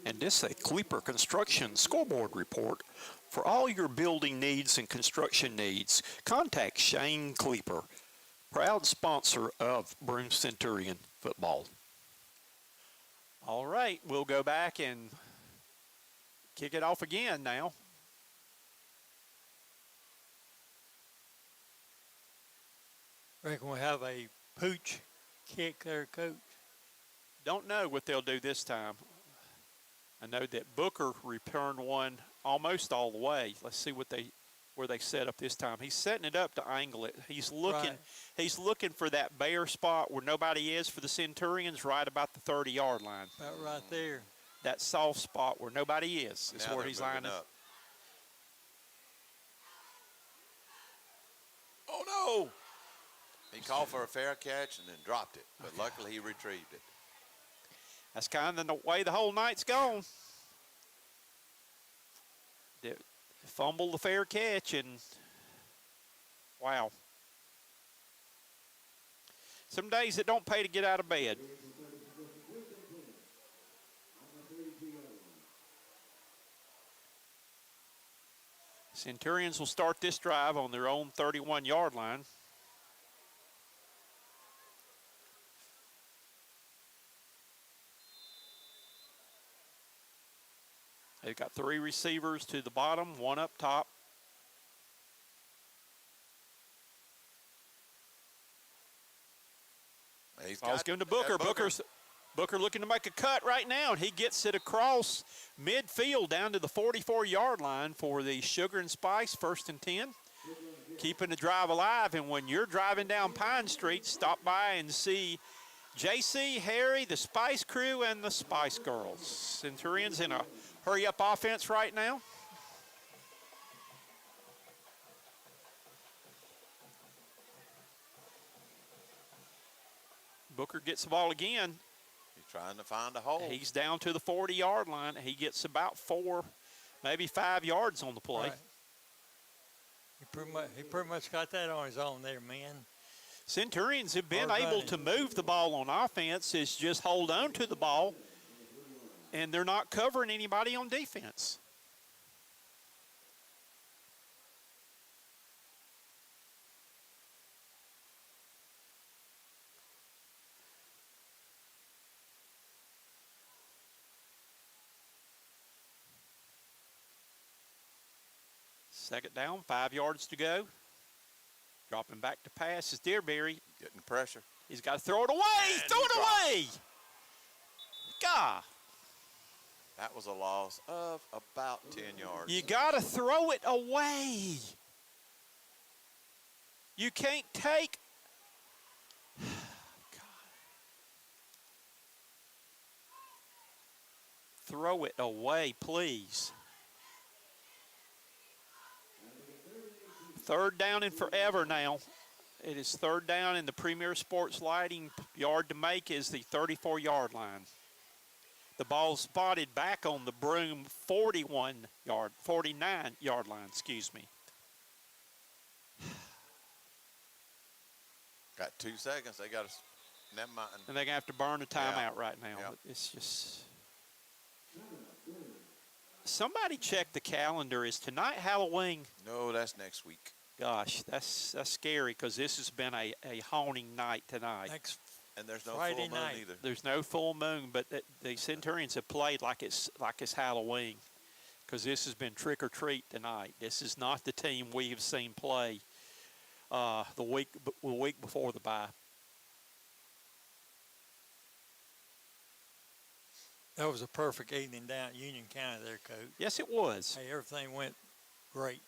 And this is a Kleeper Construction scoreboard report For all your building needs and construction needs, contact Shane Kleeper, proud sponsor of Broome Centurion football. All right, we'll go back and kick it off again now. Reckon we'll have a pooch kick there, Coach. Don't know what they'll do this time. I know that Booker returned one almost all the way. Let's see where they set up this time. He's setting it up to angle it. He's looking Right. he's looking for that bare spot where nobody is for the Centurions, right about the 30-yard line. About right there. That soft spot where nobody is Now where they're he's moving lining up. Oh no! He called for a fair catch and then dropped it, but luckily he retrieved it. That's kind of the way the whole night's gone. They fumble the fair catch, and wow. Some days it don't pay to get out of bed. Centurions will start this drive on their own 31-yard line. They've got 3 receivers to the bottom, 1 up top. He's Ball's got given to Booker. that Booker looking to make a cut right now, and he gets it across midfield down to the 44-yard line for the Sugar and Spice, 1st and 10. Keeping the drive alive, and when you're driving down Pine Street, stop by and see JC, Harry, the Spice Crew, and the Spice Girls. Centurions in a hurry-up offense right now. Booker gets the ball again. He's trying to find a hole. He's down to the 40-yard line. He gets about 4, maybe 5 yards on the play. Right. He pretty much got that on his own there, man. Centurions have been Hard able running. to move the ball on offense, is just hold on to the ball, and they're not covering anybody on defense. Second down, 5 yards to go. Dropping back to pass is Dearberry. Getting pressure. He's got to throw it away. And Throw he it dropped. away. God, That was a loss of about 10 yards. you got to throw it away. You can't take. God. Throw it away, please. 3rd down and forever now. It is 3rd down, and the Premier Sports Lighting yard to make is the 34-yard line. The ball spotted back on the Broome 49-yard line, excuse me. Got 2 seconds. They got to. Never mind. And they're going to have to burn a timeout Yeah. right now. Yeah. It's just. Somebody check the calendar. Is tonight Halloween? No, that's next week. Gosh, that's scary because this has been a haunting night tonight. Next And there's no Friday full moon night. either. There's no full moon, but the Centurions have played like it's Halloween because this has been trick or treat tonight. This is not the team we have seen play the week before the bye. That was a perfect evening down at Union County there, Coach. Yes, it was. Hey, everything went great.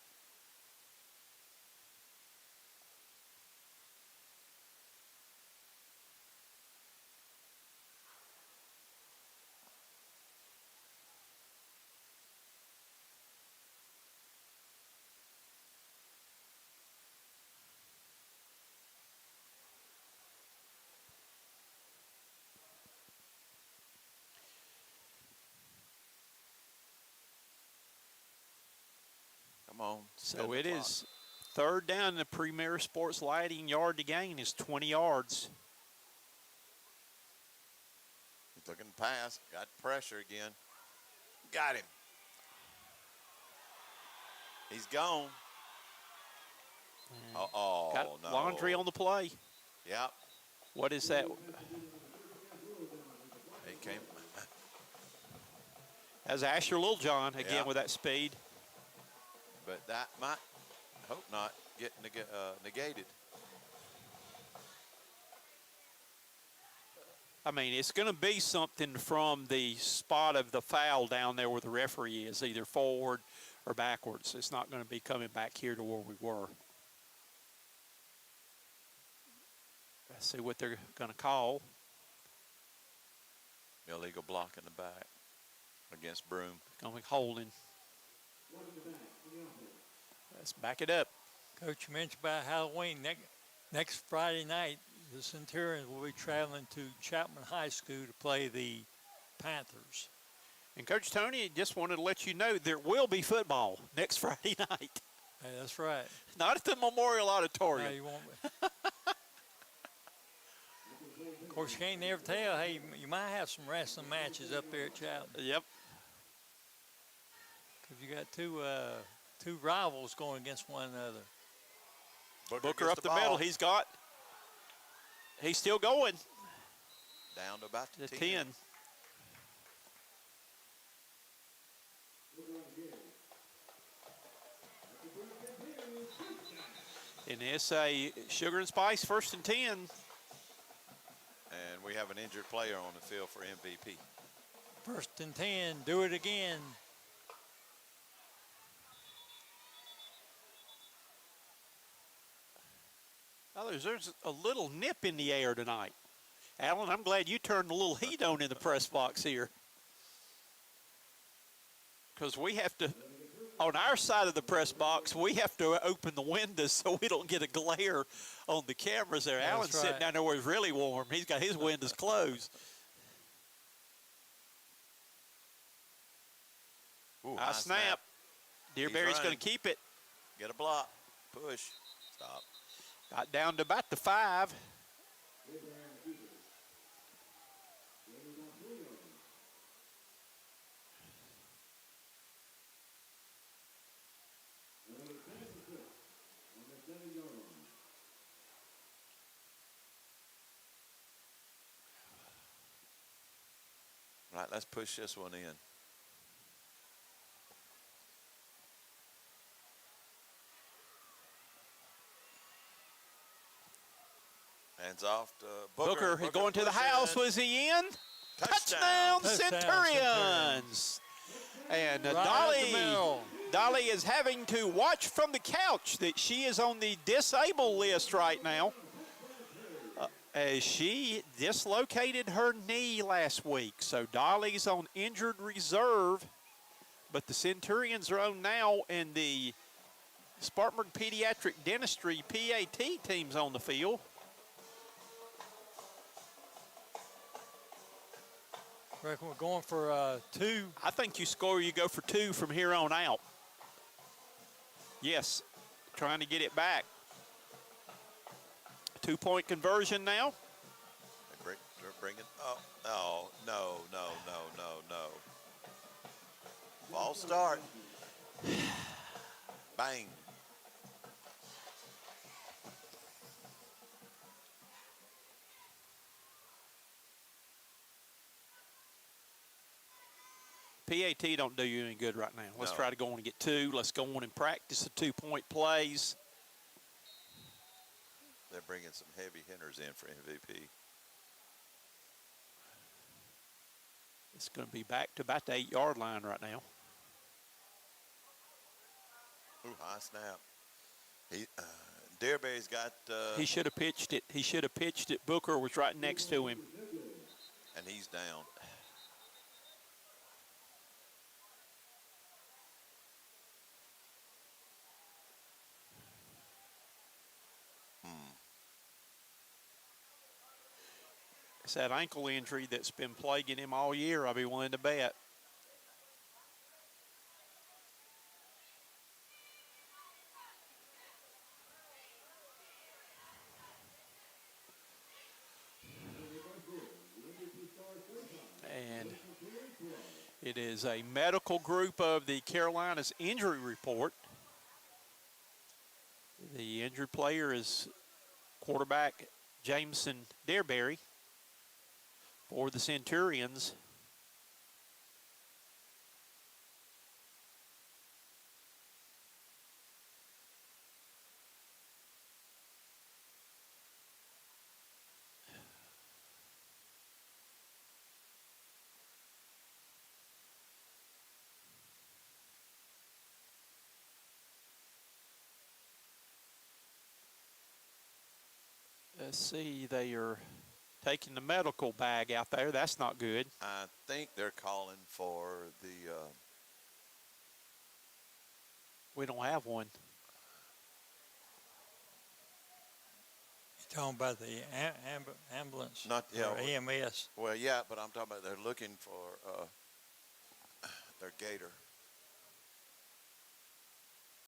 Come on. So spin the it clock. is 3rd down. The Premier Sports Lighting yard to gain is 20 yards. He's looking to pass. Got pressure again. Got him. He's gone. Oh, Got no. Laundry on the play. Yep. What is that? He came. As Asher Littlejohn again Yeah. with that speed. But that might, hope not, get negated. I mean, it's going to be something from the spot of the foul down there where the referee is, either forward or backwards. It's not going to be coming back here to where we were. Let's see what they're going to call. Illegal block in the back against Broome. Going to be holding. Let's back it up. Coach, you mentioned about Halloween. Next Friday night, the Centurions will be traveling to Chapman High School to play the Panthers. And Coach Tony, just wanted to let you know there will be football next Friday night. Hey, that's right. Not at the Memorial No, Auditorium. you won't. Of course, you can't never tell. Hey, you might have some wrestling matches up there at Chapman. Yep. Because you got two rivals going against one another. Booker gets up the ball. middle. He's still going. Down to about The 10. 10. And it's a Sugar and Spice 1st and 10. And we have an injured player on the field for MVP. 1st and 10. Do it again. Oh, there's a little nip in the air tonight. Alan, I'm glad you turned a little heat on in the press box here. Because we have to, on our side of the press box, we have to open the windows so we don't get a glare on the cameras there. That's Alan's sitting right. down there where it's really warm. He's got his windows closed. Ooh, High snap. Dearberry's going running. to keep it. Get a block. Push. Stop. Got down to about the 5. Right, let's push this one in. Hands off to Booker. Booker going to the pushing. house. Was he in? Touchdown. Centurions. And Right up the middle. Dolly is having to watch from the couch that she is on the disabled list right now. As she dislocated her knee last week. So Dolly's on injured reserve. But the Centurions are on now, and the Spartanburg Pediatric Dentistry PAT team's on the field. Reckon we're going for 2. I think you score, you go for 2 from here on out. Yes, trying to get it back. 2-point conversion now. They're bringing. Oh, no. Ball start. Bang. PAT don't do you any good right now. Let's No. try to go on and get 2. Let's go on and practice the 2-point plays. They're bringing some heavy hitters in for MVP. It's going to be back to about the 8-yard line right now. Ooh, high snap. Dearberry's got. He should have pitched it. He should have pitched it. Booker was right next to him. And he's down. It's that ankle injury that's been plaguing him all year, I'll be willing to bet. And it is a medical group of the Carolinas injury report. The injured player is quarterback Jameson Dearberry for the Centurions. Let's see, they are taking the medical bag out there. That's not good. I think they're calling for the We don't have one. You're talking about the ambulance Not- yeah, or EMS. well, yeah, but I'm talking about they're looking for their gator.